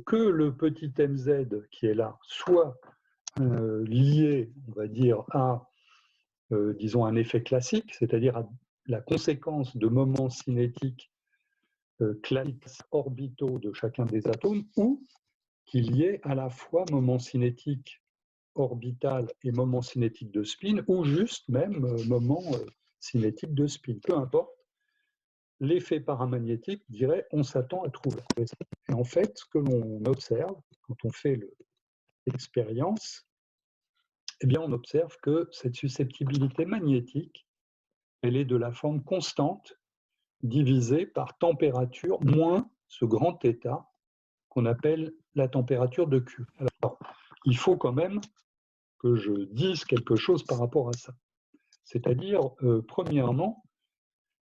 que le petit mz qui est là soit lié, on va dire, à, disons, un effet classique, c'est-à-dire à la conséquence de moments cinétiques classiques orbitaux de chacun des atomes, ou qu'il y ait à la fois moment cinétique orbital et moment cinétique de spin, ou juste même moment cinétique de spin, peu importe. L'effet paramagnétique dirait on s'attend à trouver. Et en fait, ce que l'on observe quand on fait l'expérience, eh bien, on observe que cette susceptibilité magnétique, elle est de la forme constante divisée par température moins ce grand θ qu'on appelle la température de Q. Alors, il faut quand même que je dise quelque chose par rapport à ça. C'est-à-dire, premièrement,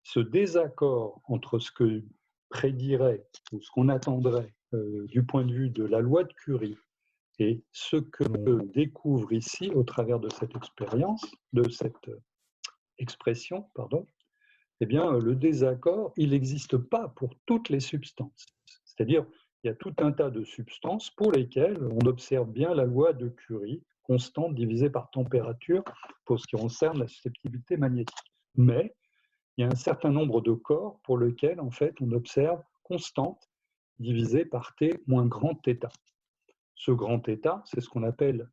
ce désaccord entre ce que prédirait ou ce qu'on attendrait du point de vue de la loi de Curie et ce que l'on découvre ici au travers de cette expérience, de cette expression, pardon, eh bien, le désaccord, il n'existe pas pour toutes les substances. C'est-à-dire, il y a tout un tas de substances pour lesquelles on observe bien la loi de Curie, constante divisée par température, pour ce qui concerne la susceptibilité magnétique. Mais il y a un certain nombre de corps pour lesquels, en fait, on observe constante divisée par T moins grand θ. Ce grand θ, c'est ce qu'on appelle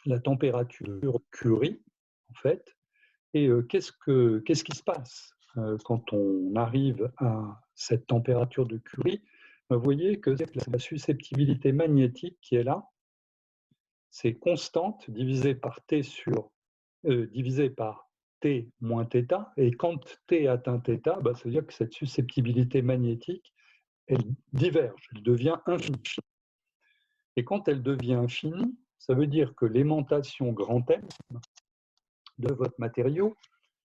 la température Curie, en fait. Et qu'est-ce qui se passe quand on arrive à cette température de Curie? Vous voyez que la susceptibilité magnétique qui est là, c'est constante divisée par T divisée par T moins θ. Et quand T atteint θ, bah, ça veut dire que cette susceptibilité magnétique, elle diverge, elle devient infinie. Et quand elle devient infinie, ça veut dire que l'aimantation grand M de votre matériau,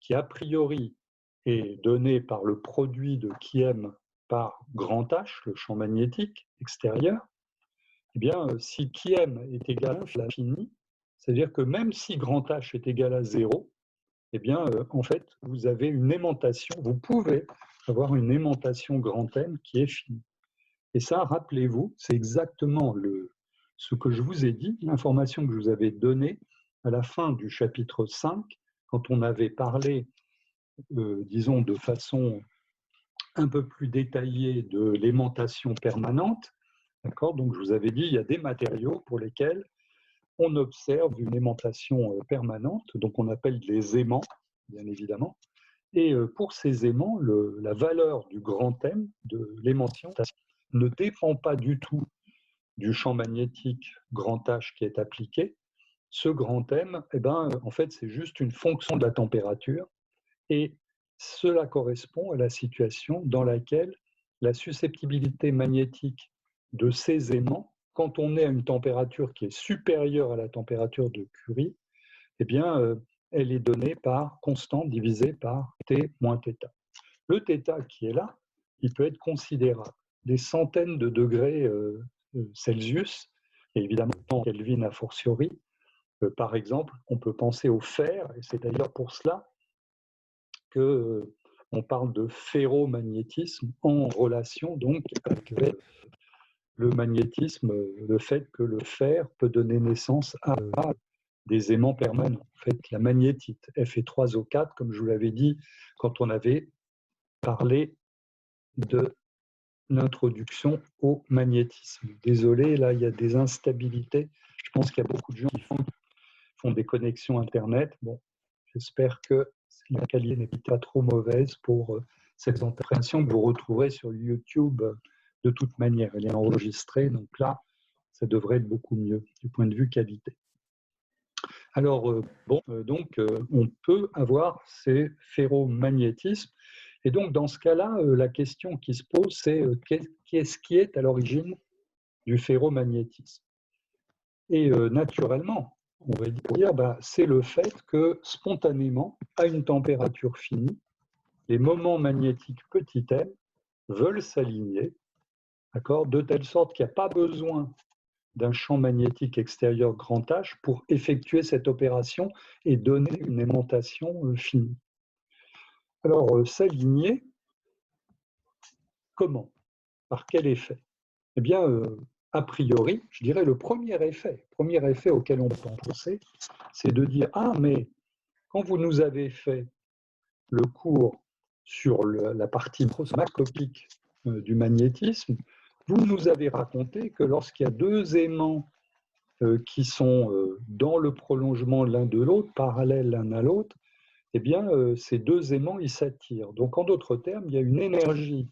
qui a priori est donné par le produit de Qm par grand H, le champ magnétique extérieur, eh bien, si Qm est égal à l'infini, c'est-à-dire que même si grand H est égal à 0, eh bien, en fait, vous avez une aimantation, vous pouvez avoir une aimantation grand M qui est finie. Et ça, rappelez-vous, c'est exactement ce que je vous ai dit, l'information que je vous avais donnée à la fin du chapitre 5, quand on avait parlé, disons, de façon un peu plus détaillée de l'aimantation permanente. D'accord ? Donc, je vous avais dit, il y a des matériaux pour lesquels on observe une aimantation permanente, donc on appelle les aimants, bien évidemment. Et pour ces aimants, la valeur du grand M de l'aimantation ne dépend pas du tout du champ magnétique grand H qui est appliqué. Ce grand M, eh ben, en fait, c'est juste une fonction de la température, et cela correspond à la situation dans laquelle la susceptibilité magnétique de ces aimants, quand on est à une température qui est supérieure à la température de Curie, eh bien, elle est donnée par constante divisée par T moins θ. Le θ qui est là, il peut être considérable, des centaines de degrés Celsius, et évidemment Kelvin a fortiori. Par exemple, on peut penser au fer, et c'est d'ailleurs pour cela qu'on parle de ferromagnétisme en relation donc avec le magnétisme, le fait que le fer peut donner naissance à des aimants permanents. En fait, la magnétite Fe3O4, comme je vous l'avais dit quand on avait parlé de l'introduction au magnétisme. Désolé, là, il y a des instabilités. Je pense qu'il y a beaucoup de gens qui font des connexions Internet. Bon, j'espère que la qualité n'est pas trop mauvaise pour cette interprétation que vous retrouverez sur YouTube de toute manière. Elle est enregistrée, donc là, ça devrait être beaucoup mieux du point de vue qualité. Alors, on peut avoir ces ferromagnétismes. Et donc, dans ce cas-là, la question qui se pose, c'est qu'est-ce qui est à l'origine du ferromagnétisme? Et naturellement, on va dire, c'est le fait que spontanément, à une température finie, les moments magnétiques petit m veulent s'aligner, de telle sorte qu'il n'y a pas besoin d'un champ magnétique extérieur grand H pour effectuer cette opération et donner une aimantation finie. Alors, s'aligner, comment? Par quel effet? Eh bien, a priori, je dirais le premier effet auquel on peut penser, c'est de dire « Ah, mais quand vous nous avez fait le cours sur la partie macroscopique du magnétisme, vous nous avez raconté que lorsqu'il y a deux aimants qui sont dans le prolongement l'un de l'autre, parallèles l'un à l'autre, eh bien, ces deux aimants, ils s'attirent. Donc, en d'autres termes, il y a une énergie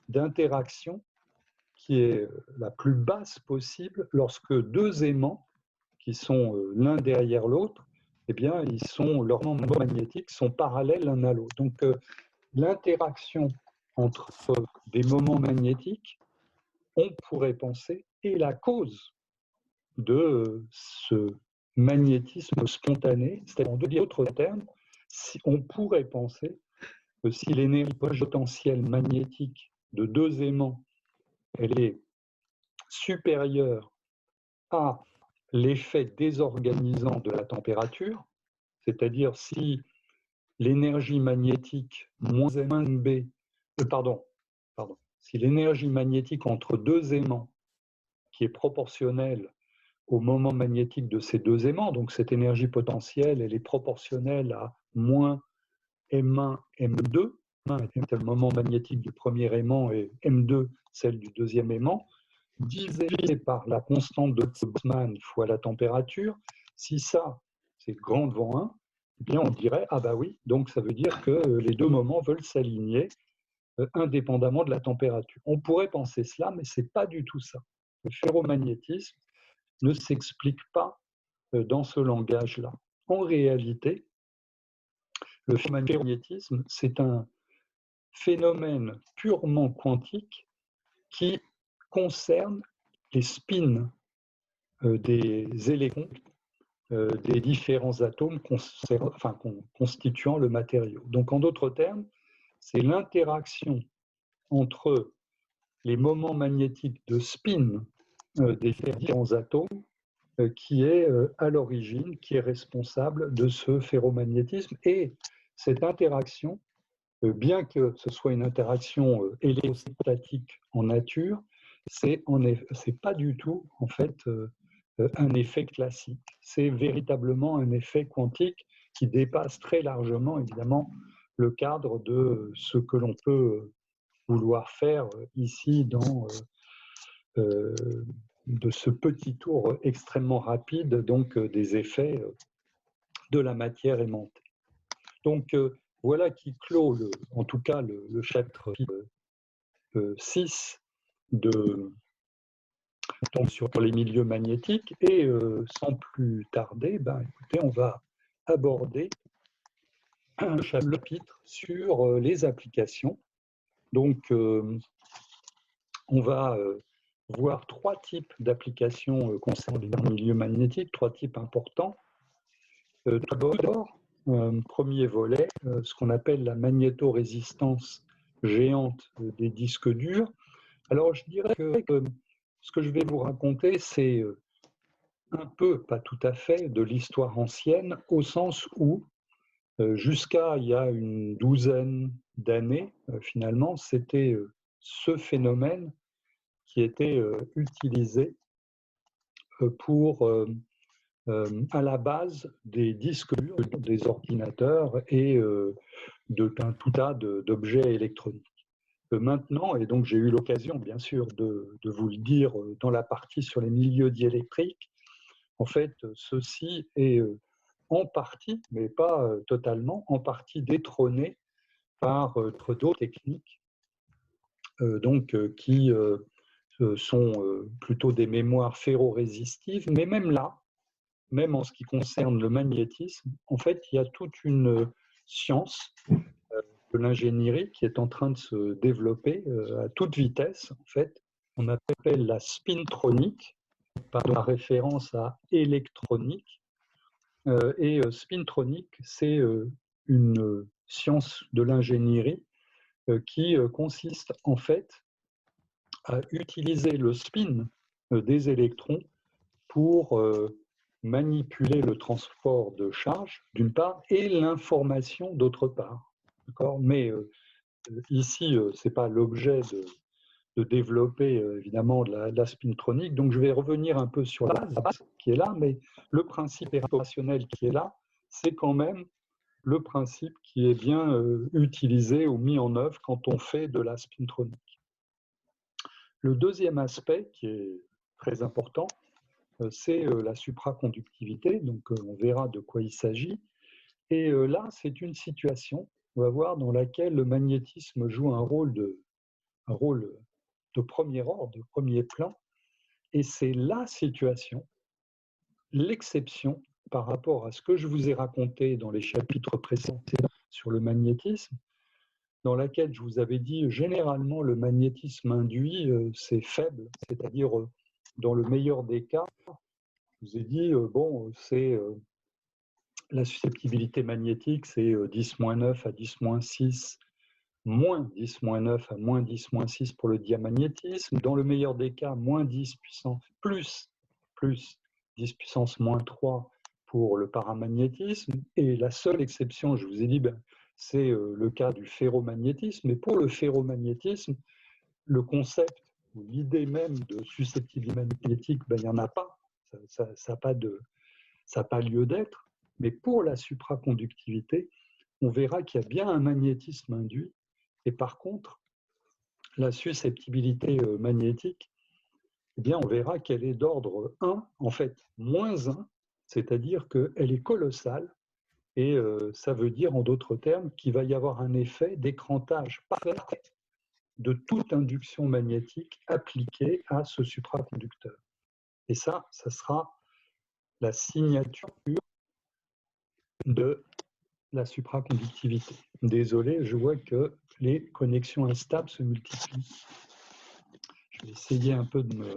d'interaction qui est la plus basse possible lorsque deux aimants qui sont l'un derrière l'autre, eh bien, leurs moments magnétiques sont parallèles l'un à l'autre. Donc, l'interaction entre des moments magnétiques, on pourrait penser, est la cause de ce magnétisme spontané. C'est-à-dire, en d'autres termes, on pourrait penser que si l'énergie potentielle magnétique de deux aimants elle est supérieure à l'effet désorganisant de la température, c'est-à-dire si l'énergie magnétique moins B, si l'énergie magnétique entre deux aimants qui est proportionnelle au moment magnétique de ces deux aimants, donc cette énergie potentielle, elle est proportionnelle à moins M1, M2, c'est le moment magnétique du premier aimant et M2, celle du deuxième aimant, divisé par la constante de Boltzmann fois la température. Si ça, c'est grand devant 1, eh bien on dirait, ah bah oui, donc ça veut dire que les deux moments veulent s'aligner indépendamment de la température. On pourrait penser cela, mais ce n'est pas du tout ça. Le ferromagnétisme ne s'explique pas dans ce langage-là. En réalité, le ferromagnétisme, c'est un phénomène purement quantique qui concerne les spins des électrons des différents atomes constituant le matériau. Donc, en d'autres termes, c'est l'interaction entre les moments magnétiques de spin des différents atomes qui est à l'origine, qui est responsable de ce ferromagnétisme. Et cette interaction, bien que ce soit une interaction électrostatique en nature, c'est pas du tout en fait un effet classique. C'est véritablement un effet quantique qui dépasse très largement évidemment le cadre de ce que l'on peut vouloir faire ici dans de ce petit tour extrêmement rapide donc des effets de la matière aimantée. Donc voilà qui clôt en tout cas le chapitre 6 donc sur les milieux magnétiques et sans plus tarder, écoutez, on va aborder un chapitre sur les applications. Donc on va voir trois types d'applications concernant les milieux magnétiques, trois types importants. Tout d'abord, premier volet, ce qu'on appelle la magnétorésistance géante des disques durs. Alors, je dirais que ce que je vais vous raconter, c'est un peu, pas tout à fait, de l'histoire ancienne, au sens où Jusqu'à il y a une douzaine d'années, finalement, c'était ce phénomène qui était utilisé pour, à la base des disques durs, des ordinateurs et d'un tout tas d'objets électroniques. Maintenant, et donc j'ai eu l'occasion, bien sûr, de vous le dire dans la partie sur les milieux diélectriques, en fait, ceci est en partie, mais pas totalement, en partie détrôné par d'autres techniques qui sont plutôt des mémoires ferrorésistives, mais même là, même en ce qui concerne le magnétisme, en fait, il y a toute une science de l'ingénierie qui est en train de se développer à toute vitesse. En fait, on appelle la spintronique, par la référence à électronique. Et spintronique, c'est une science de l'ingénierie qui consiste en fait à utiliser le spin des électrons pour manipuler le transport de charge d'une part et l'information d'autre part. Mais ici, ce n'est pas l'objet de développer évidemment de la spintronique, donc je vais revenir un peu sur la base qui est là, mais le principe opérationnel qui est là, c'est quand même le principe qui est bien utilisé ou mis en œuvre quand on fait de la spintronique. Le deuxième aspect qui est très important, c'est la supraconductivité, donc on verra de quoi il s'agit. Et là, c'est une situation, on va voir, dans laquelle le magnétisme joue un rôle de premier ordre, de premier plan, et c'est la situation, l'exception par rapport à ce que je vous ai raconté dans les chapitres précédents sur le magnétisme, dans laquelle je vous avais dit généralement le magnétisme induit, c'est faible, c'est-à-dire dans le meilleur des cas, je vous ai dit, bon, c'est la susceptibilité magnétique, c'est 10-9 à 10-6, moins 10-9 à moins 10-6 pour le diamagnétisme. Dans le meilleur des cas, moins 10 puissance plus 10 puissance moins 3 pour le paramagnétisme. Et la seule exception, je vous ai dit, c'est le cas du ferromagnétisme. Mais pour le ferromagnétisme, le concept, l'idée même de susceptibilité magnétique, il n'y en a pas. Ça n'a pas lieu d'être. Mais pour la supraconductivité, on verra qu'il y a bien un magnétisme induit. Et par contre, la susceptibilité magnétique, eh bien, on verra qu'elle est d'ordre 1, en fait, moins 1, c'est-à-dire qu'elle est colossale. Et ça veut dire, en d'autres termes, qu'il va y avoir un effet d'écrantage parfait de toute induction magnétique appliquée à ce supraconducteur. Et ça sera la signature de la supraconductivité. Désolé, je vois que les connexions instables se multiplient. Je vais essayer un peu de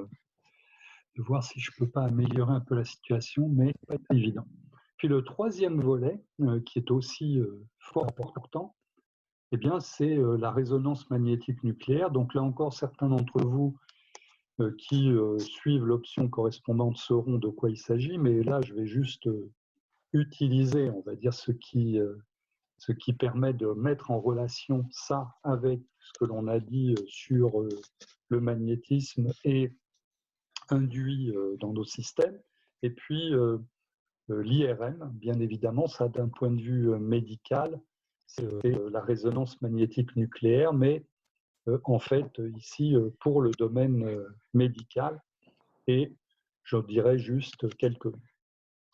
voir si je ne peux pas améliorer un peu la situation, mais pas évident. Puis le troisième volet, qui est aussi fort important, eh bien, c'est la résonance magnétique nucléaire. Donc là encore, certains d'entre vous qui suivent l'option correspondante sauront de quoi il s'agit, mais là, je vais juste utiliser, on va dire, ce qui permet de mettre en relation ça avec ce que l'on a dit sur le magnétisme et induit dans nos systèmes. Et puis, l'IRM, bien évidemment, ça d'un point de vue médical, c'est la résonance magnétique nucléaire, mais en fait, ici, pour le domaine médical, et je dirais juste quelques mots.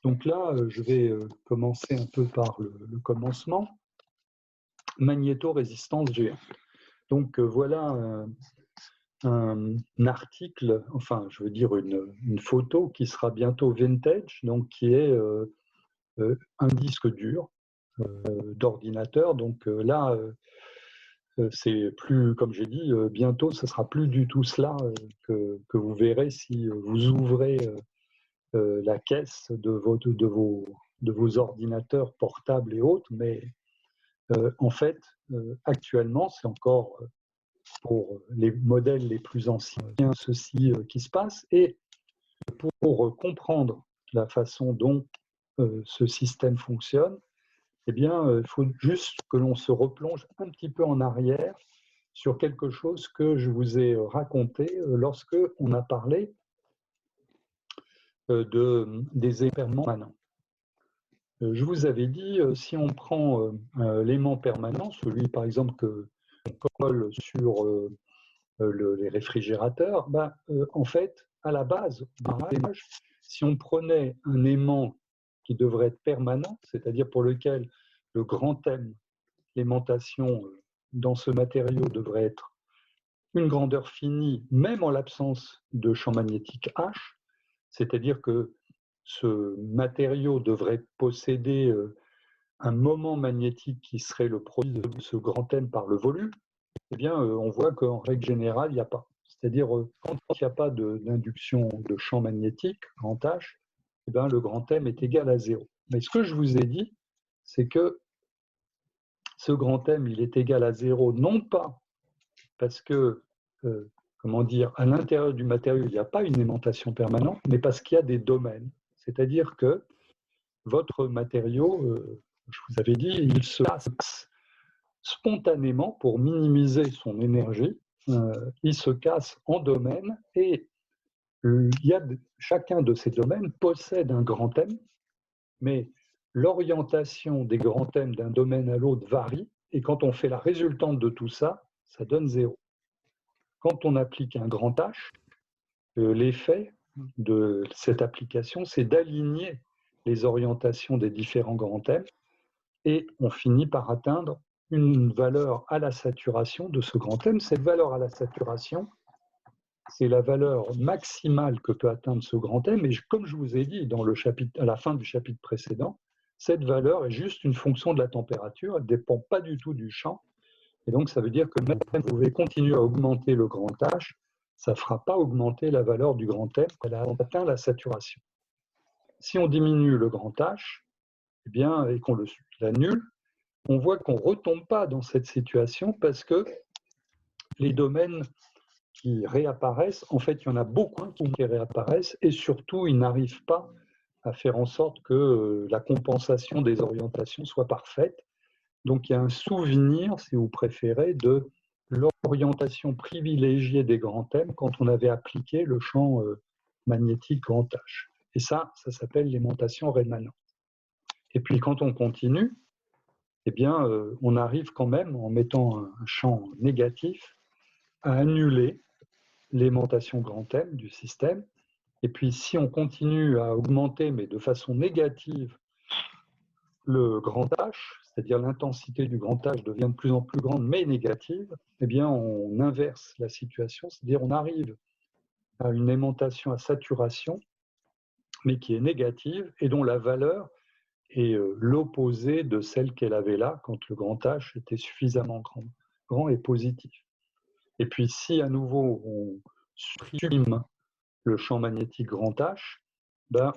Donc là, je vais commencer un peu par le commencement. Magnétorésistance G1. Donc voilà un article, enfin je veux dire une photo qui sera bientôt vintage, donc qui est un disque dur d'ordinateur. Donc là, c'est plus, comme j'ai dit, bientôt ce sera plus du tout cela que vous verrez si vous ouvrez la caisse de vos ordinateurs portables et autres, mais en fait, actuellement, c'est encore pour les modèles les plus anciens ceci qui se passe. Et pour comprendre la façon dont ce système fonctionne, eh bien, il faut juste que l'on se replonge un petit peu en arrière sur quelque chose que je vous ai raconté lorsque on a parlé des éléments permanents. Je vous avais dit, si on prend l'élément permanent, celui par exemple que on colle sur les réfrigérateurs, en fait, à la base, si on prenait un aimant qui devrait être permanent, c'est-à-dire pour lequel le grand thème, l'aimantation dans ce matériau devrait être une grandeur finie, même en l'absence de champ magnétique H, c'est-à-dire que ce matériau devrait posséder un moment magnétique qui serait le produit de ce grand thème par le volume, eh bien, on voit qu'en règle générale, il n'y a pas. C'est-à-dire, quand il n'y a pas d'induction de champ magnétique, grand H, eh bien, le grand M est égal à 0. Mais ce que je vous ai dit, c'est que ce grand M, il est égal à 0, non pas parce que, comment dire, à l'intérieur du matériau, il n'y a pas une aimantation permanente, mais parce qu'il y a des domaines. C'est-à-dire que votre matériau, je vous avais dit, il se casse spontanément pour minimiser son énergie. Il se casse en domaines et chacun de ces domaines possède un grand M, mais l'orientation des grands thèmes d'un domaine à l'autre varie, et quand on fait la résultante de tout ça, ça donne 0. Quand on applique un grand H, l'effet de cette application, c'est d'aligner les orientations des différents grands thèmes, et on finit par atteindre une valeur à la saturation de ce grand thème. Cette valeur à la saturation, c'est la valeur maximale que peut atteindre ce grand thème. Et comme je vous ai dit dans le chapitre, à la fin du chapitre précédent, cette valeur est juste une fonction de la température, elle ne dépend pas du tout du champ. Et donc, ça veut dire que même si vous pouvez continuer à augmenter le grand H, ça ne fera pas augmenter la valeur du grand M, elle a atteint la saturation. Si on diminue le grand H, eh bien, et qu'on l'annule, on voit qu'on ne retombe pas dans cette situation parce que les domaines qui réapparaissent, en fait, il y en a beaucoup qui réapparaissent et surtout, ils n'arrivent pas à faire en sorte que la compensation des orientations soit parfaite. Donc, il y a un souvenir, si vous préférez, de l'orientation privilégiée des grands thèmes quand on avait appliqué le champ magnétique grand H. Et ça s'appelle l'aimantation rémanente. Et puis, quand on continue, eh bien, on arrive quand même, en mettant un champ négatif, à annuler l'aimantation grand M du système. Et puis, si on continue à augmenter, mais de façon négative, le grand H, c'est-à-dire l'intensité du grand H devient de plus en plus grande, mais négative, eh bien, on inverse la situation, c'est-à-dire on arrive à une aimantation à saturation, mais qui est négative et dont la valeur est l'opposé de celle qu'elle avait là quand le grand H était suffisamment grand et positif. Et puis, si à nouveau on supprime le champ magnétique grand H,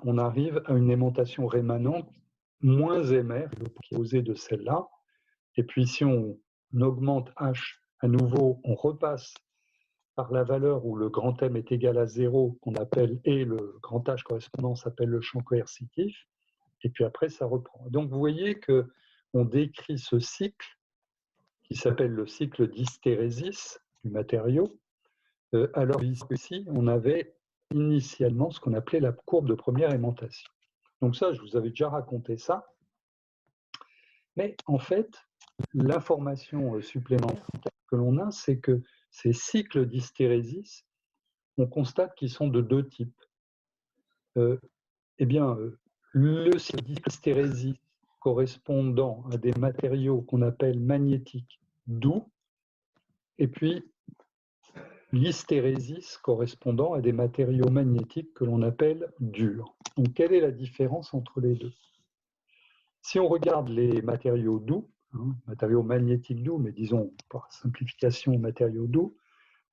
on arrive à une aimantation rémanente moins émère, l'opposé de celle-là. Et puis, si on augmente H à nouveau, on repasse par la valeur où le grand M est égal à 0, qu'on appelle, et le grand H correspondant s'appelle le champ coercitif. Et puis après, ça reprend. Donc, vous voyez qu'on décrit ce cycle qui s'appelle le cycle d'hystérésis du matériau. Alors ici, on avait initialement ce qu'on appelait la courbe de première aimantation. Donc ça, je vous avais déjà raconté ça. Mais en fait, l'information supplémentaire que l'on a, c'est que ces cycles d'hystérésis, on constate qu'ils sont de deux types. Le cycle d'hystérésis correspondant à des matériaux qu'on appelle magnétiques doux, et puis l'hystérésis correspondant à des matériaux magnétiques que l'on appelle durs. Donc, quelle est la différence entre les deux? Si on regarde les matériaux doux, matériaux magnétiques doux, mais disons par simplification matériaux doux,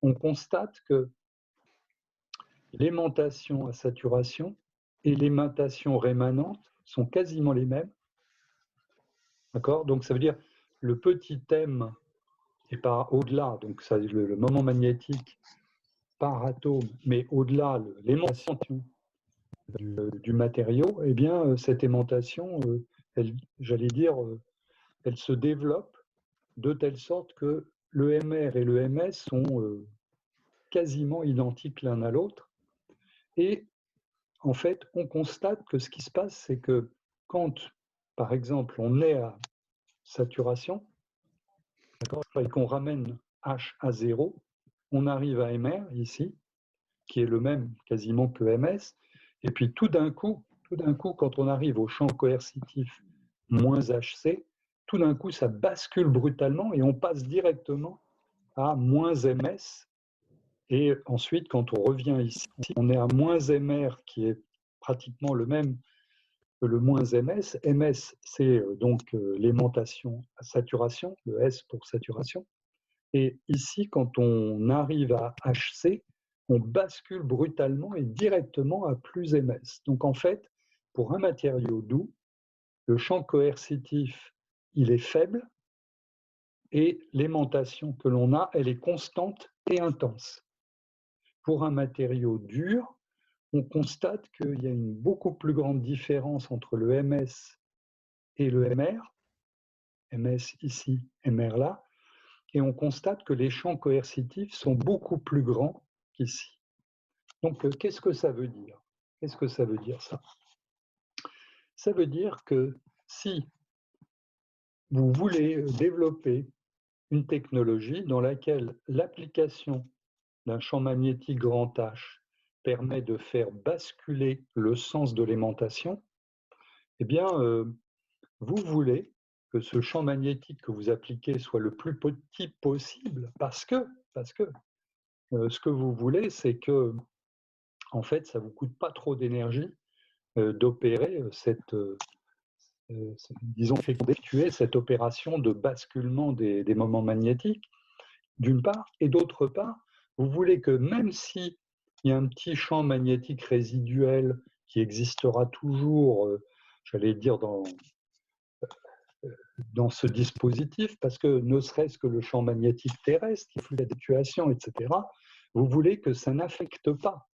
on constate que l'aimantation à saturation et l'aimantation rémanente sont quasiment les mêmes. D'accord? Donc ça veut dire le petit M est par au-delà, donc ça, le moment magnétique par atome, mais au-delà l'aimantation du matériau, eh bien cette aimantation j'allais dire, elle se développe de telle sorte que le MR et le MS sont quasiment identiques l'un à l'autre. Et en fait, on constate que ce qui se passe, c'est que quand, par exemple, on est à saturation, et qu'on ramène H à 0, on arrive à MR ici, qui est le même quasiment que MS, et puis tout d'un coup, quand on arrive au champ coercitif moins HC, tout d'un coup, ça bascule brutalement et on passe directement à moins MS. Et ensuite, quand on revient ici, on est à moins MR, qui est pratiquement le même que le moins MS. MS, c'est donc l'aimantation à saturation, le S pour saturation. Et ici, quand on arrive à HC, on bascule brutalement et directement à plus MS. Donc en fait, pour un matériau doux, le champ coercitif, il est faible et l'aimantation que l'on a, elle est constante et intense. Pour un matériau dur, on constate qu'il y a une beaucoup plus grande différence entre le MS et le MR, MS ici, MR là, et on constate que les champs coercitifs sont beaucoup plus grands qu'ici. Donc, qu'est-ce que ça veut dire? Qu'est-ce que ça veut dire, ça? Ça veut dire que si vous voulez développer une technologie dans laquelle l'application d'un champ magnétique grand H permet de faire basculer le sens de l'aimantation, eh bien, vous voulez que ce champ magnétique que vous appliquez soit le plus petit possible parce que ce que vous voulez, c'est que, en fait, ça ne vous coûte pas trop d'énergie d'opérer disons, d'effectuer cette opération de basculement des moments magnétiques, d'une part, et d'autre part, vous voulez que même s'il y a un petit champ magnétique résiduel qui existera toujours, j'allais dire, dans ce dispositif, parce que ne serait-ce que le champ magnétique terrestre, les flux d'actuation, etc., vous voulez que ça n'affecte pas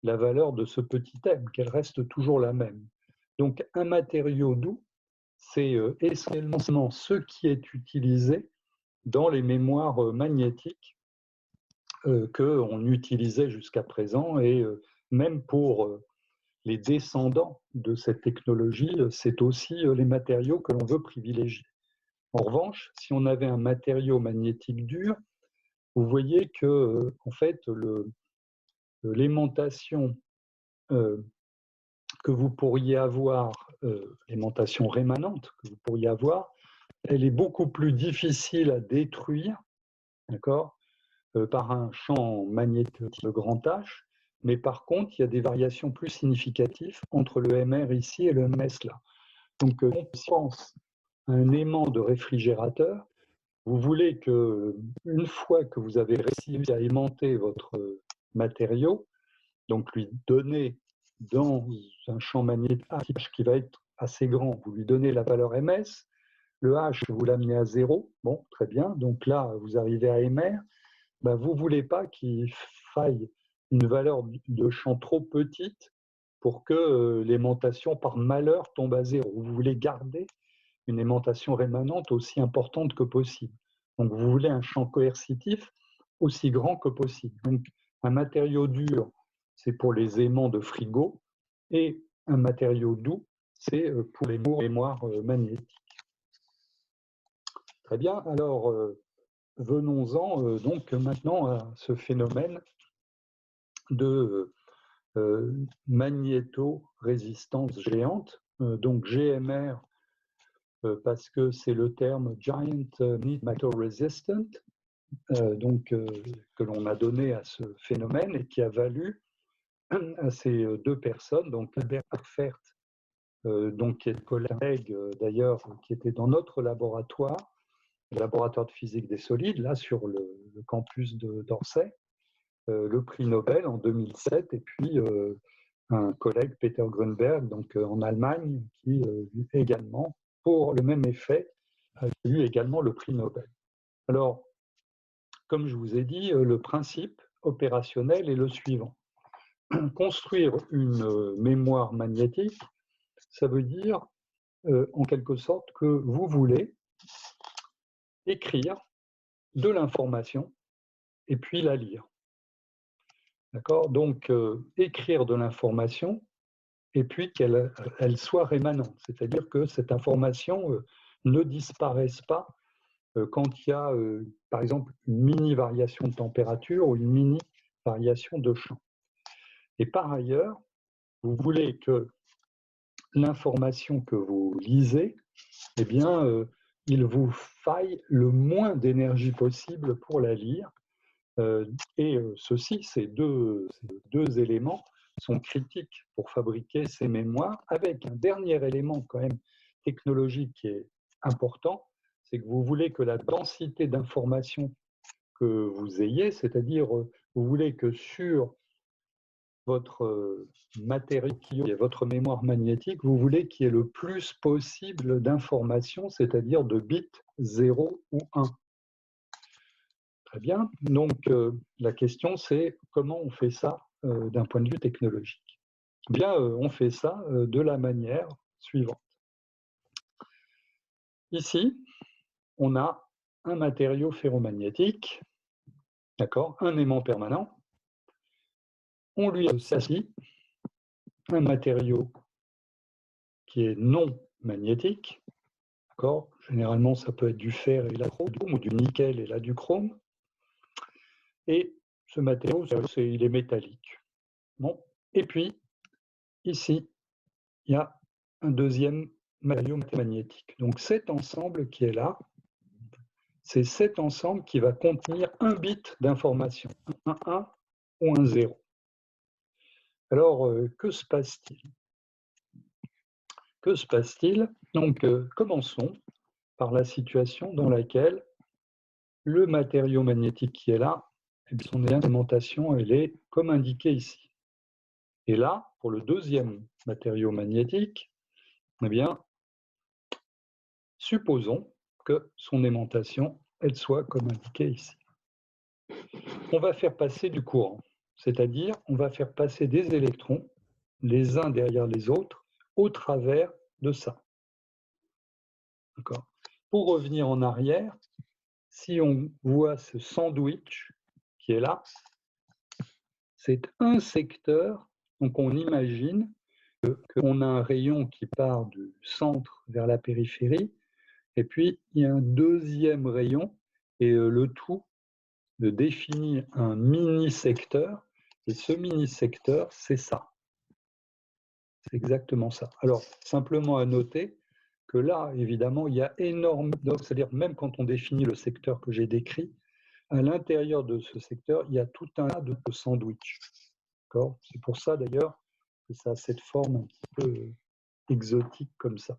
la valeur de ce petit m, qu'elle reste toujours la même. Donc un matériau doux, c'est essentiellement ce qui est utilisé dans les mémoires magnétiques qu'on utilisait jusqu'à présent, et même pour les descendants de cette technologie, c'est aussi les matériaux que l'on veut privilégier. En revanche, si on avait un matériau magnétique dur, vous voyez que en fait, l'aimantation que vous pourriez avoir, l'aimantation rémanente que vous pourriez avoir, elle est beaucoup plus difficile à détruire, d'accord, par un champ magnétique de grand H, mais par contre, il y a des variations plus significatives entre le MR ici et le MS là. Donc, on pense à un aimant de réfrigérateur. Vous voulez que, une fois que vous avez réussi à aimanter votre matériau, donc lui donner dans un champ magnétique qui va être assez grand, vous lui donnez la valeur MS, le H, vous l'amenez à 0, bon, très bien, donc là, vous arrivez à MR, ben, vous ne voulez pas qu'il faille une valeur de champ trop petite pour que l'aimantation par malheur tombe à 0. Vous voulez garder une aimantation rémanente aussi importante que possible. Donc vous voulez un champ coercitif aussi grand que possible. Donc un matériau dur, c'est pour les aimants de frigo, et un matériau doux, c'est pour les mémoires magnétiques. Très bien, alors venons-en donc maintenant à ce phénomène de magnétorésistance géante, donc GMR, parce que c'est le terme Giant Magnetoresistant, Resistant, donc que l'on a donné à ce phénomène et qui a valu à ces deux personnes, donc Albert Herfert, donc qui est collègue d'ailleurs, qui était dans notre laboratoire, le laboratoire de physique des solides, là sur le campus d'Orsay, le prix Nobel en 2007, et puis un collègue, Peter Grünberg, donc en Allemagne, qui également, pour le même effet, a eu également le prix Nobel. Alors, comme je vous ai dit, le principe opérationnel est le suivant. Construire une mémoire magnétique, ça veut dire en quelque sorte que vous voulez écrire de l'information et puis la lire. D'accord? Donc, écrire de l'information et puis qu'elle soit rémanente, c'est-à-dire que cette information ne disparaisse pas quand il y a, par exemple, une mini-variation de température ou une mini-variation de champ. Et par ailleurs, vous voulez que l'information que vous lisez, eh bien, il vous faille le moins d'énergie possible pour la lire. Ces deux éléments sont critiques pour fabriquer ces mémoires, avec un dernier élément quand même technologique qui est important, c'est que vous voulez que la densité d'informations que vous ayez, c'est-à-dire vous voulez que sur votre matériau, votre mémoire magnétique, vous voulez qu'il y ait le plus possible d'informations, c'est-à-dire de bits 0 ou 1. Très bien. Donc, la question, c'est comment on fait ça d'un point de vue technologique. Bien, on fait ça de la manière suivante. Ici, on a un matériau ferromagnétique, d'accord, un aimant permanent. On lui associe un matériau qui est non magnétique, d'accord. Généralement, ça peut être du fer et la chrome, ou du nickel et là du chrome. Et ce matériau, il est métallique. Bon. Et puis, ici, il y a un deuxième matériau magnétique. Donc cet ensemble qui est là, c'est cet ensemble qui va contenir un bit d'information, un 1 ou un 0. Alors, que se passe-t-il? Que se passe-t-il? Donc, commençons par la situation dans laquelle le matériau magnétique qui est là, son alimentation, elle est comme indiqué ici. Et là, pour le deuxième matériau magnétique, eh bien, supposons que son aimantation, elle soit comme indiqué ici. On va faire passer du courant, c'est-à-dire on va faire passer des électrons, les uns derrière les autres, au travers de ça. D'accord. Pour revenir en arrière, si on voit ce sandwich qui est là, c'est un secteur, donc on imagine qu'on a un rayon qui part du centre vers la périphérie, et puis il y a un deuxième rayon, et le tout définit un mini-secteur, et ce mini-secteur, c'est ça. C'est exactement ça. Alors, simplement à noter que là, évidemment, il y a énormément, c'est-à-dire même quand on définit le secteur que j'ai décrit, à l'intérieur de ce secteur, il y a tout un tas de sandwichs. C'est pour ça, d'ailleurs, que ça a cette forme un petit peu exotique comme ça.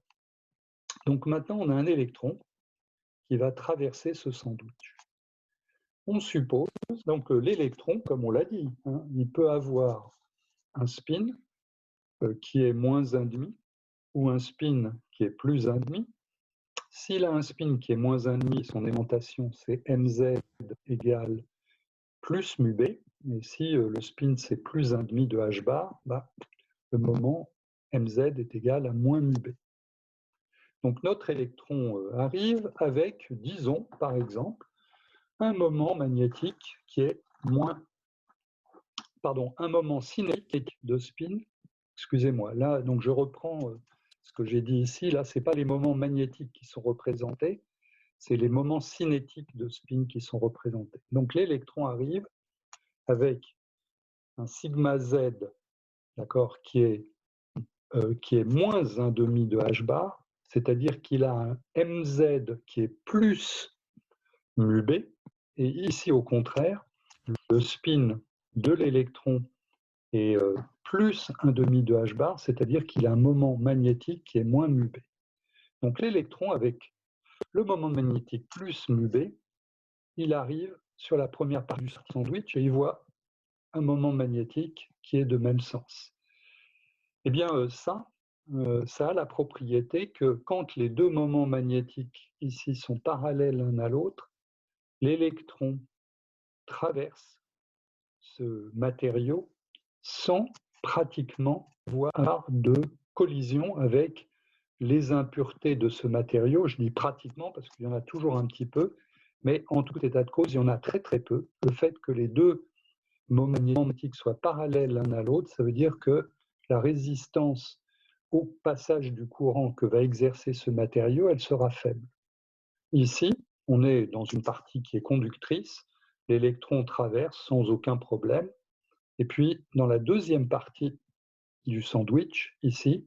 Donc maintenant, on a un électron qui va traverser ce sandwich. On suppose, donc l'électron, comme on l'a dit, hein, il peut avoir un spin qui est moins 1,5 ou un spin qui est plus 1,5. S'il a un spin qui est moins 1,5, son aimantation, c'est mz égale plus mu b. Et si le spin, c'est plus 1,5 de h bar, bah, le moment mz est égal à moins mu b. Donc notre électron arrive avec, disons, par exemple, un moment magnétique qui est un moment cinétique de spin. Excusez-moi, là, donc je reprends ce que j'ai dit ici. Là, ce n'est pas les moments magnétiques qui sont représentés, c'est les moments cinétiques de spin qui sont représentés. Donc l'électron arrive avec un sigma z, d'accord, qui est moins 1,5 de h bar, c'est-à-dire qu'il a un mz qui est plus mu b, et ici au contraire, le spin de l'électron est plus 1,5 de h bar, c'est-à-dire qu'il a un moment magnétique qui est moins mu b. Donc l'électron, avec le moment magnétique plus mu b, il arrive sur la première partie du sandwich et il voit un moment magnétique qui est de même sens. Eh bien, ça a la propriété que quand les deux moments magnétiques ici sont parallèles l'un à l'autre, l'électron traverse ce matériau sans pratiquement avoir de collision avec les impuretés de ce matériau, je dis pratiquement parce qu'il y en a toujours un petit peu, mais en tout état de cause, il y en a très très peu. Le fait que les deux moments magnétiques soient parallèles l'un à l'autre, ça veut dire que la résistance au passage du courant que va exercer ce matériau, elle sera faible. Ici, on est dans une partie qui est conductrice, l'électron traverse sans aucun problème, et puis dans la deuxième partie du sandwich, ici,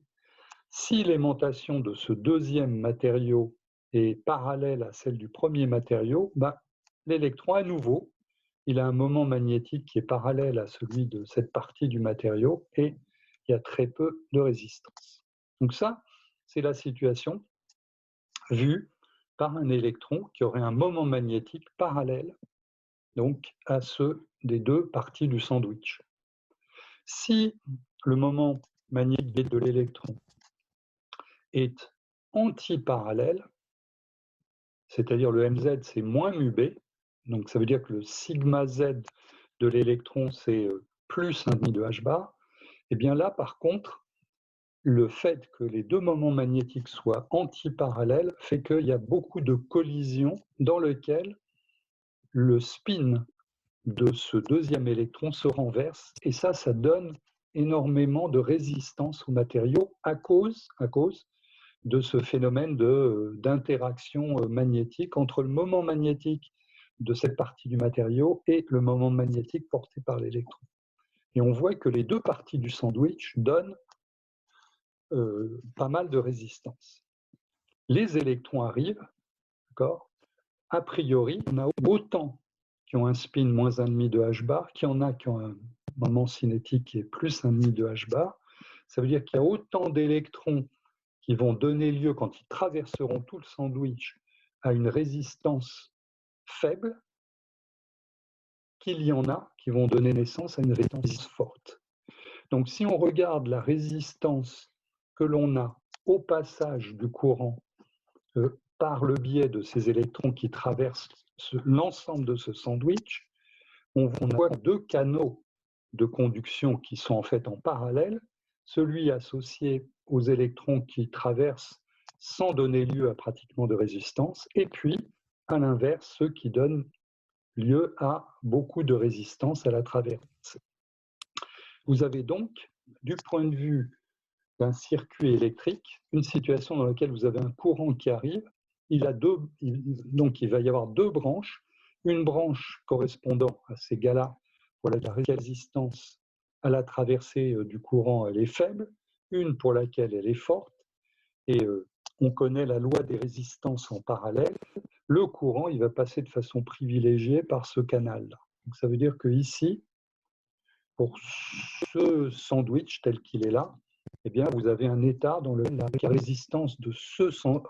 si l'aimantation de ce deuxième matériau est parallèle à celle du premier matériau, l'électron, à nouveau, il a un moment magnétique qui est parallèle à celui de cette partie du matériau et il y a très peu de résistance. Donc ça, c'est la situation vue par un électron qui aurait un moment magnétique parallèle donc, à ceux des deux parties du sandwich. Si le moment magnétique de l'électron est antiparallèle, c'est-à-dire le mz c'est moins μb, donc ça veut dire que le sigma z de l'électron c'est plus 1,5 de h bar, et bien là par contre, le fait que les deux moments magnétiques soient antiparallèles fait qu'il y a beaucoup de collisions dans lesquelles le spin de ce deuxième électron se renverse, et ça donne énormément de résistance au matériau à cause de ce phénomène d'interaction magnétique entre le moment magnétique de cette partie du matériau et le moment magnétique porté par l'électron. Et on voit que les deux parties du sandwich donnent pas mal de résistance. Les électrons arrivent, d'accord. A priori, on a autant qui ont un spin moins 1,5 de h bar, qu'il y en a qui ont un moment cinétique qui est plus 1,5 de h bar. Ça veut dire qu'il y a autant d'électrons qui vont donner lieu, quand ils traverseront tout le sandwich, à une résistance faible, qu'il y en a qui vont donner naissance à une résistance forte. Donc si on regarde la résistance que l'on a au passage du courant par le biais de ces électrons qui traversent l'ensemble de ce sandwich, on voit deux canaux de conduction qui sont en fait en parallèle, celui associé aux électrons qui traversent sans donner lieu à pratiquement de résistance, et puis, à l'inverse, ceux qui donnent lieu à beaucoup de résistance à la traversée. Vous avez donc, du point de vue d'un circuit électrique, une situation dans laquelle vous avez un courant qui arrive, donc il va y avoir deux branches, une branche correspondant à ces gars-là, pour laquelle la résistance à la traversée du courant elle est faible, une pour laquelle elle est forte, et on connaît la loi des résistances en parallèle, le courant il va passer de façon privilégiée par ce canal-là. Donc ça veut dire que ici, pour ce sandwich tel qu'il est là, eh bien, vous avez un état dans lequel la résistance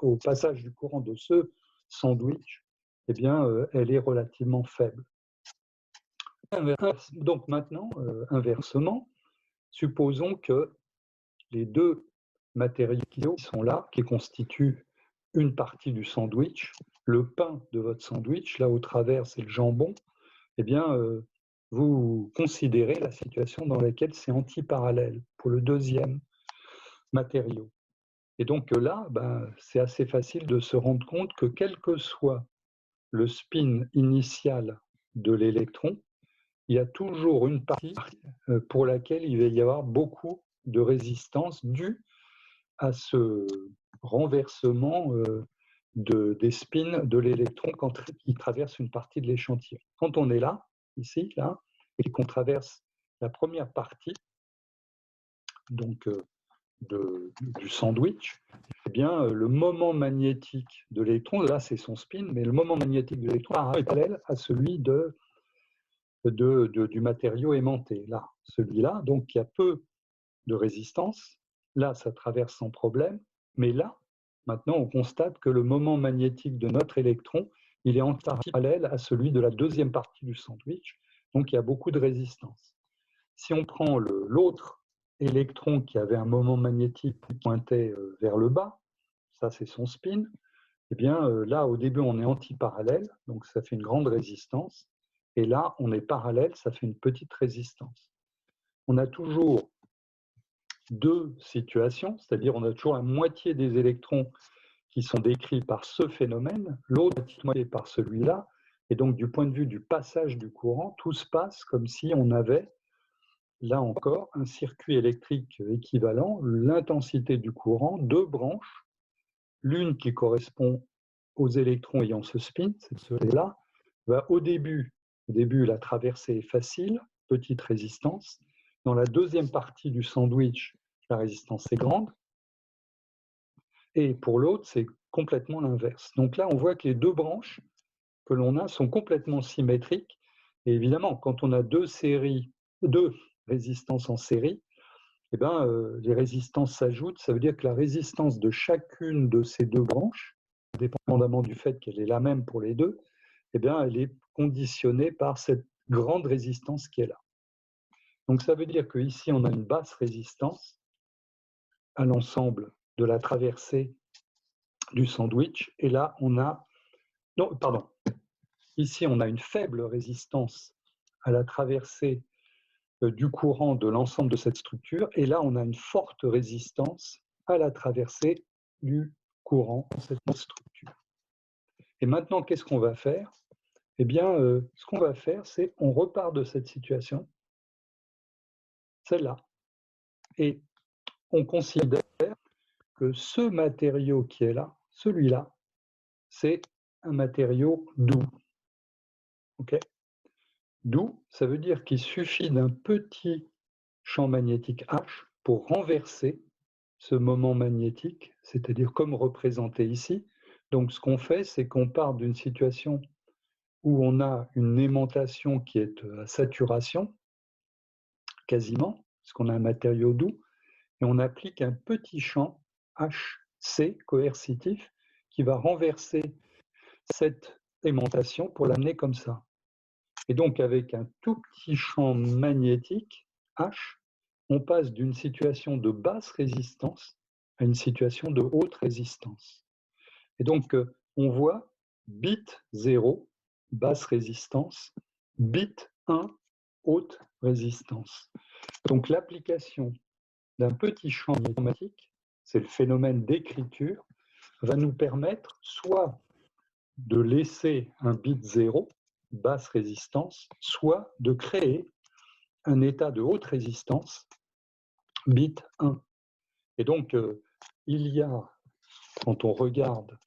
au passage du courant de ce sandwich, eh bien, elle est relativement faible. Donc maintenant, inversement, supposons que les deux matériaux qui sont là, qui constituent une partie du sandwich, le pain de votre sandwich, là au travers c'est le jambon, eh bien, vous considérez la situation dans laquelle c'est antiparallèle pour le deuxième matériau. Et donc là, c'est assez facile de se rendre compte que quel que soit le spin initial de l'électron, il y a toujours une partie pour laquelle il va y avoir beaucoup de résistance due à ce renversement des spins de l'électron quand il traverse une partie de l'échantillon. Quand on est là, ici, là, et qu'on traverse la première partie donc, du sandwich, eh bien, le moment magnétique de l'électron, là c'est son spin, mais le moment magnétique de l'électron est parallèle à celui du matériau aimanté. Là, celui-là, donc il y a peu de résistance. Là, ça traverse sans problème, mais là, maintenant, on constate que le moment magnétique de notre électron, il est en parallèle à celui de la deuxième partie du sandwich, donc il y a beaucoup de résistance. Si on prend l'autre électron qui avait un moment magnétique qui pointait vers le bas, ça c'est son spin, eh bien là au début on est antiparallèle, donc ça fait une grande résistance, et là on est parallèle, ça fait une petite résistance. On a toujours deux situations, c'est-à-dire on a toujours la moitié des électrons qui sont décrits par ce phénomène, l'autre moitié par celui-là, et donc du point de vue du passage du courant, tout se passe comme si on avait, là encore, un circuit électrique équivalent, l'intensité du courant, deux branches, l'une qui correspond aux électrons ayant ce spin, c'est celui-là, va au début, la traversée est facile, petite résistance. Dans la deuxième partie du sandwich, la résistance est grande. Et pour l'autre, c'est complètement l'inverse. Donc là, on voit que les deux branches que l'on a sont complètement symétriques. Et évidemment, quand on a deux résistances en série, eh ben, les résistances s'ajoutent. Ça veut dire que la résistance de chacune de ces deux branches, dépendamment du fait qu'elle est la même pour les deux, eh bien, elle est conditionnée par cette grande résistance qui est là. Donc ça veut dire qu'ici, on a une basse résistance à l'ensemble de la traversée du sandwich. Et là, on a... Non, pardon. Ici, on a une faible résistance à la traversée du courant de l'ensemble de cette structure. Et là, on a une forte résistance à la traversée du courant de cette structure. Et maintenant, qu'est-ce qu'on va faire? Eh bien, ce qu'on va faire, c'est on repart de cette situation, celle-là, et on considère que ce matériau qui est là, celui-là, c'est un matériau doux. Okay, doux, ça veut dire qu'il suffit d'un petit champ magnétique H pour renverser ce moment magnétique, c'est-à-dire comme représenté ici. Donc ce qu'on fait, c'est qu'on part d'une situation où on a une aimantation qui est à saturation, quasiment, parce qu'on a un matériau doux, et on applique un petit champ HC coercitif qui va renverser cette aimantation pour l'amener comme ça. Et donc, avec un tout petit champ magnétique, H, on passe d'une situation de basse résistance à une situation de haute résistance. Et donc, on voit bit 0, basse résistance, bit 1, haute résistance. Donc, l'application d'un petit champ magnétique, c'est le phénomène d'écriture, va nous permettre soit de laisser un bit 0, basse résistance, soit de créer un état de haute résistance, bit 1. Et donc, il y a, quand on regarde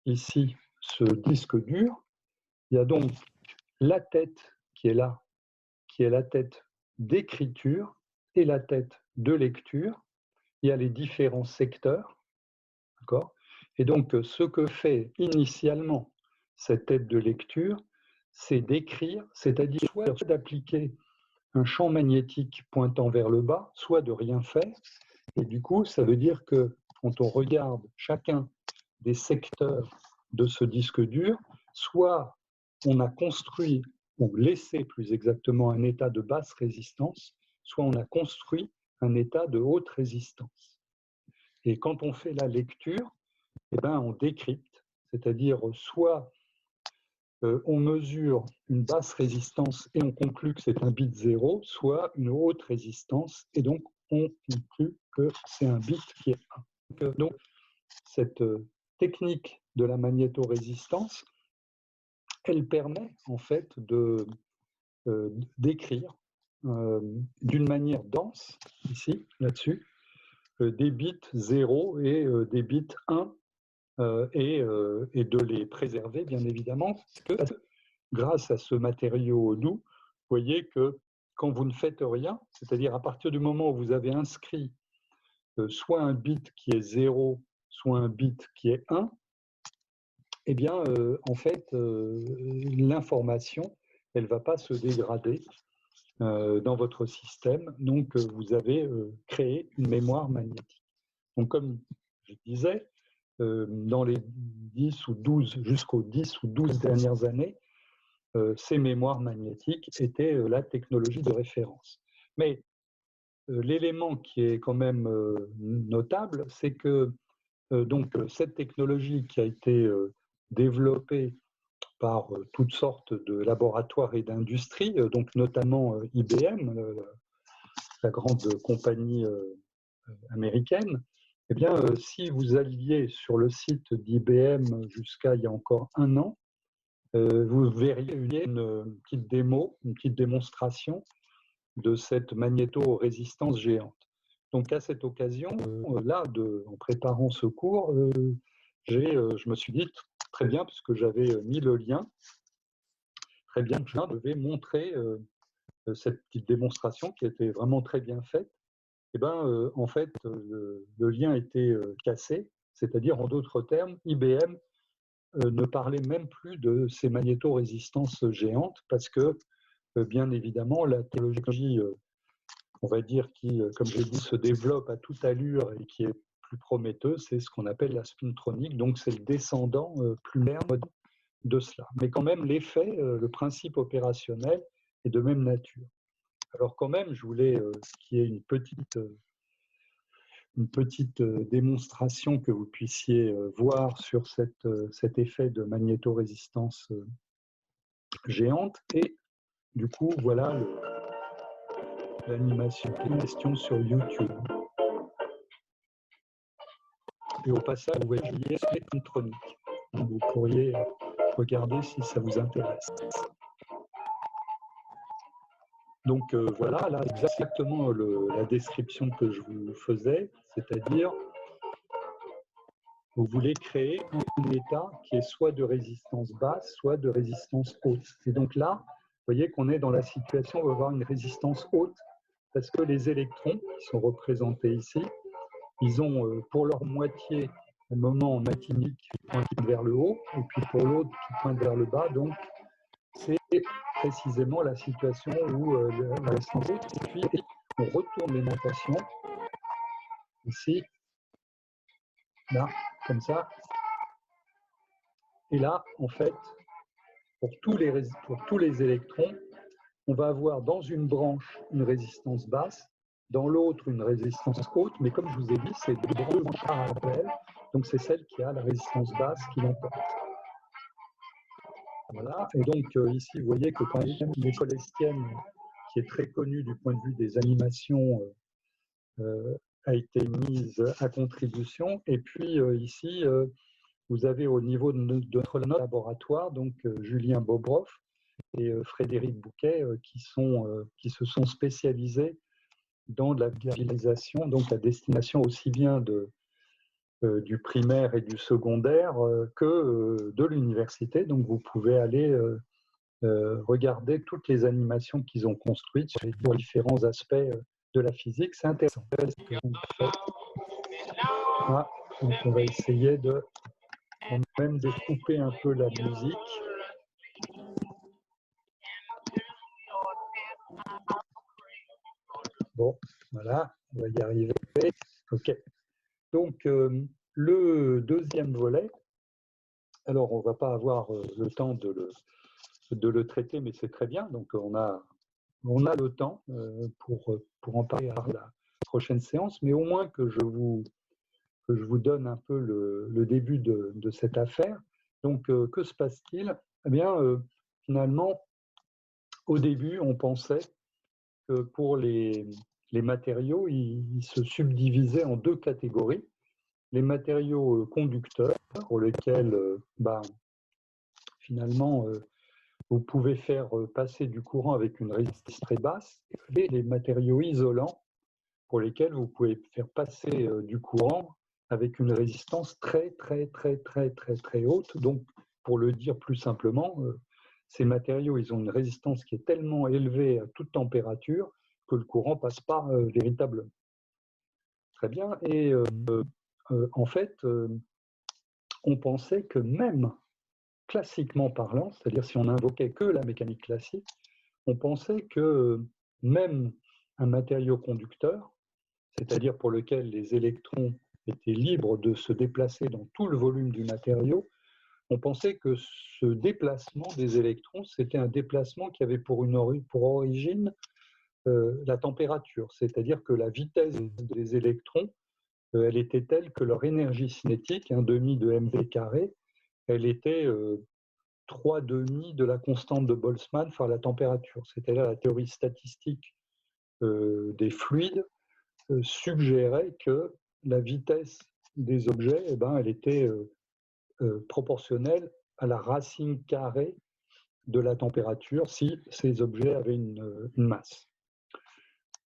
ici ce disque dur, il y a donc la tête qui est là, qui est la tête d'écriture et la tête de lecture. Il y a les différents secteurs, d'accord ? Et donc, ce que fait initialement cette tête de lecture, c'est d'écrire, c'est-à-dire soit d'appliquer un champ magnétique pointant vers le bas, soit de rien faire. Et du coup, ça veut dire que quand on regarde chacun des secteurs de ce disque dur, soit on a construit, ou laissé plus exactement, un état de basse résistance, soit on a construit un état de haute résistance. Et quand on fait la lecture, eh ben, on décrypte, c'est-à-dire soit on mesure une basse résistance et on conclut que c'est un bit 0, soit une haute résistance et donc on conclut que c'est un bit qui est 1. Donc cette technique de la magnétorésistance, elle permet en fait d'écrire d'une manière dense, ici, là-dessus, des bits 0 et des bits 1 et de les préserver, bien évidemment, parce que grâce à ce matériau doux, vous voyez que quand vous ne faites rien, c'est-à-dire à partir du moment où vous avez inscrit soit un bit qui est 0, soit un bit qui est 1, eh bien, en fait, l'information, elle ne va pas se dégrader dans votre système. Donc, vous avez créé une mémoire magnétique. Donc, comme je disais, dans les 10 ou 12, jusqu'aux 10 ou 12 dernières années, ces mémoires magnétiques étaient la technologie de référence. Mais l'élément qui est quand même notable, c'est que donc, cette technologie qui a été développée par toutes sortes de laboratoires et d'industries, donc notamment IBM, la grande compagnie américaine. Eh bien, si vous alliez sur le site d'IBM jusqu'à il y a encore un an, vous verriez une petite démo, une petite démonstration de cette magnétorésistance géante. Donc, à cette occasion, là, en préparant ce cours, je me suis dit, très bien, puisque j'avais mis le lien, très bien, je devais montrer cette petite démonstration qui était vraiment très bien faite. Et ben, en fait, le lien était cassé, c'est-à-dire, en d'autres termes, IBM ne parlait même plus de ces magnétorésistances géantes parce que, bien évidemment, la technologie, on va dire, qui, comme j'ai dit, se développe à toute allure et qui est plus prometteuse, c'est ce qu'on appelle la spintronique. Donc, c'est le descendant plus moderne de cela. Mais quand même, l'effet, le principe opérationnel est de même nature. Alors, quand même, je voulais qu'il y ait une petite démonstration que vous puissiez voir sur cet effet de magnétorésistance géante. Et du coup, voilà l'animation en question sur YouTube. Et au passage, vous voyez Spectronic. Vous pourriez regarder si ça vous intéresse. Donc voilà, là exactement la description que je vous faisais, c'est-à-dire vous voulez créer un état qui est soit de résistance basse, soit de résistance haute. Et donc là, vous voyez qu'on est dans la situation où on va avoir une résistance haute parce que les électrons qui sont représentés ici, ils ont pour leur moitié un moment matinique qui pointe vers le haut et puis pour l'autre qui pointe vers le bas. Donc c'est précisément la situation où la résistance haute. Et puis on retourne les notations ici, là, comme ça. Et là, en fait, pour tous les électrons, on va avoir dans une branche une résistance basse, dans l'autre une résistance haute, mais comme je vous ai dit, c'est deux branches parallèles, donc c'est celle qui a la résistance basse qui l'emporte. Voilà, et donc ici, vous voyez que quand l'école estienne, qui est très connue du point de vue des animations, a été mise à contribution, et puis ici, vous avez au niveau de notre laboratoire, donc Julien Bobroff et Frédéric Bouquet, qui se sont spécialisés dans la visualisation, donc à destination aussi bien du primaire et du secondaire que de l'université. Donc vous pouvez aller regarder toutes les animations qu'ils ont construites sur les différents aspects de la physique. C'est intéressant. Ah, donc on va essayer de quand même découper un peu la musique. Bon, voilà, on va y arriver. OK. Donc, le deuxième volet, alors on ne va pas avoir le temps de le traiter, mais c'est très bien. Donc, on a le temps pour en parler à la prochaine séance, mais au moins que je vous donne un peu le début de cette affaire. Donc, que se passe-t-il? Eh bien, finalement, au début, on pensait que pour les matériaux, ils se subdivisaient en deux catégories. Les matériaux conducteurs, pour lesquels, finalement, vous pouvez faire passer du courant avec une résistance très basse, et les matériaux isolants, pour lesquels vous pouvez faire passer du courant avec une résistance très, très, très, très, très, très haute. Donc, pour le dire plus simplement, ces matériaux, ils ont une résistance qui est tellement élevée à toute température que le courant ne passe pas véritablement. Très bien. Et en fait, on pensait que même classiquement parlant, c'est-à-dire si on invoquait que la mécanique classique, on pensait que même un matériau conducteur, c'est-à-dire pour lequel les électrons étaient libres de se déplacer dans tout le volume du matériau, on pensait que ce déplacement des électrons, c'était un déplacement qui avait pour origine la température, c'est-à-dire que la vitesse des électrons, elle était telle que leur énergie cinétique, un demi de mv carré, elle était 3 demi de la constante de Boltzmann par la température. C'était là la théorie statistique des fluides suggérait que la vitesse des objets, eh ben, elle était proportionnelle à la racine carrée de la température si ces objets avaient une masse.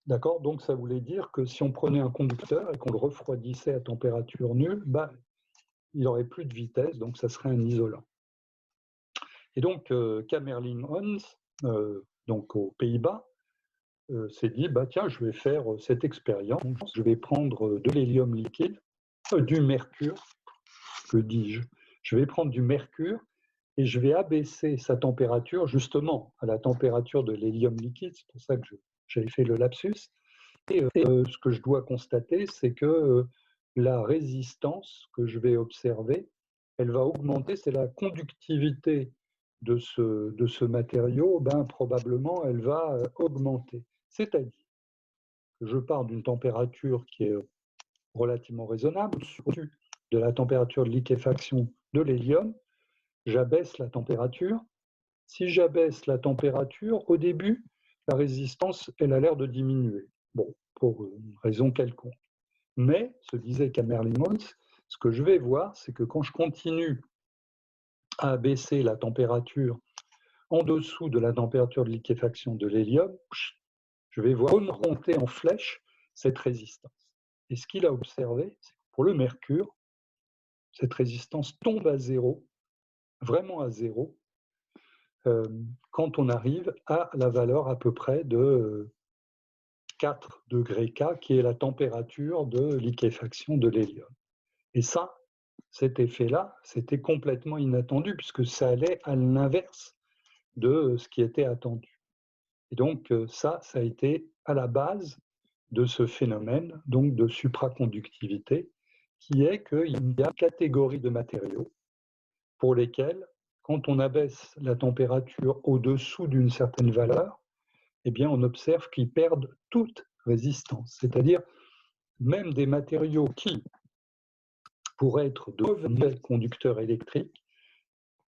D'accord? Donc ça voulait dire que si on prenait un conducteur et qu'on le refroidissait à température nulle, bah, il n'aurait plus de vitesse, donc ça serait un isolant. Et donc Kamerlingh Onnes, donc aux Pays-Bas, s'est dit, bah, tiens, je vais faire cette expérience, je vais prendre de l'hélium liquide, du mercure, que dis-je, je vais prendre du mercure et je vais abaisser sa température justement à la température de l'hélium liquide, c'est pour ça que j'avais fait le lapsus. Et ce que je dois constater, c'est que la résistance que je vais observer, elle va augmenter, c'est la conductivité de ce matériau, ben, probablement elle va augmenter. C'est-à-dire que je pars d'une température qui est relativement raisonnable, au-dessus de la température de liquéfaction de l'hélium, j'abaisse la température. Si j'abaisse la température, au début, la résistance, elle a l'air de diminuer. Bon, pour une raison quelconque. Mais, se disait Kamerlingh Onnes, ce que je vais voir, c'est que quand je continue à baisser la température en dessous de la température de liquéfaction de l'hélium, je vais voir remonter en flèche cette résistance. Et ce qu'il a observé, c'est que pour le mercure, cette résistance tombe à zéro, vraiment à zéro, quand on arrive à la valeur à peu près de 4 degrés K, qui est la température de liquéfaction de l'hélium. Et ça, cet effet-là, c'était complètement inattendu, puisque ça allait à l'inverse de ce qui était attendu. Et donc ça a été à la base de ce phénomène, donc de supraconductivité, qui est qu'il y a une catégorie de matériaux pour lesquels, quand on abaisse la température au-dessous d'une certaine valeur, eh bien, on observe qu'ils perdent toute résistance. C'est-à-dire, même des matériaux qui pourraient être de mauvais conducteurs électriques,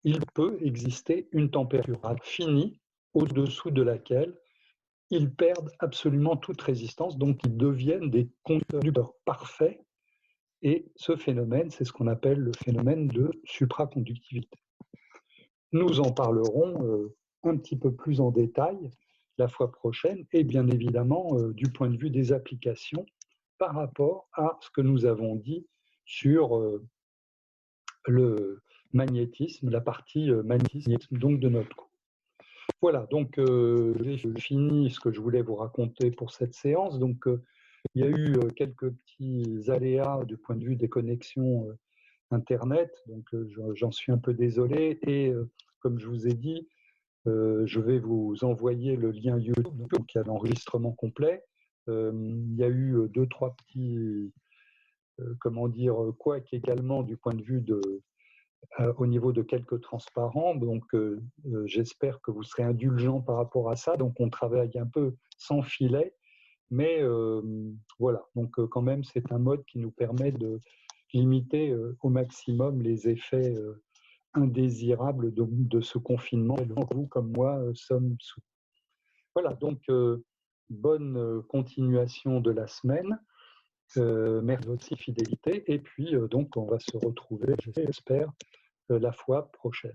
il peut exister une température finie au-dessous de laquelle ils perdent absolument toute résistance, donc ils deviennent des conducteurs parfaits. Et ce phénomène, c'est ce qu'on appelle le phénomène de supraconductivité. Nous en parlerons un petit peu plus en détail la fois prochaine, et bien évidemment du point de vue des applications par rapport à ce que nous avons dit sur le magnétisme, la partie magnétisme donc de notre cours. Voilà, donc j'ai fini ce que je voulais vous raconter pour cette séance. Donc il y a eu quelques petits aléas du point de vue des connexions Internet, donc j'en suis un peu désolé. Et comme je vous ai dit, je vais vous envoyer le lien YouTube, donc il y a l'enregistrement complet. Il y a eu 2-3 petits, comment dire, couacs également du point de vue au niveau de quelques transparents. Donc j'espère que vous serez indulgents par rapport à ça. Donc on travaille un peu sans filet, mais voilà. Donc quand même, c'est un mode qui nous permet de limiter au maximum les effets indésirables de ce confinement et vous comme moi sommes sous. Voilà, donc bonne continuation de la semaine. Merci de votre fidélité et puis donc on va se retrouver, j'espère, la fois prochaine.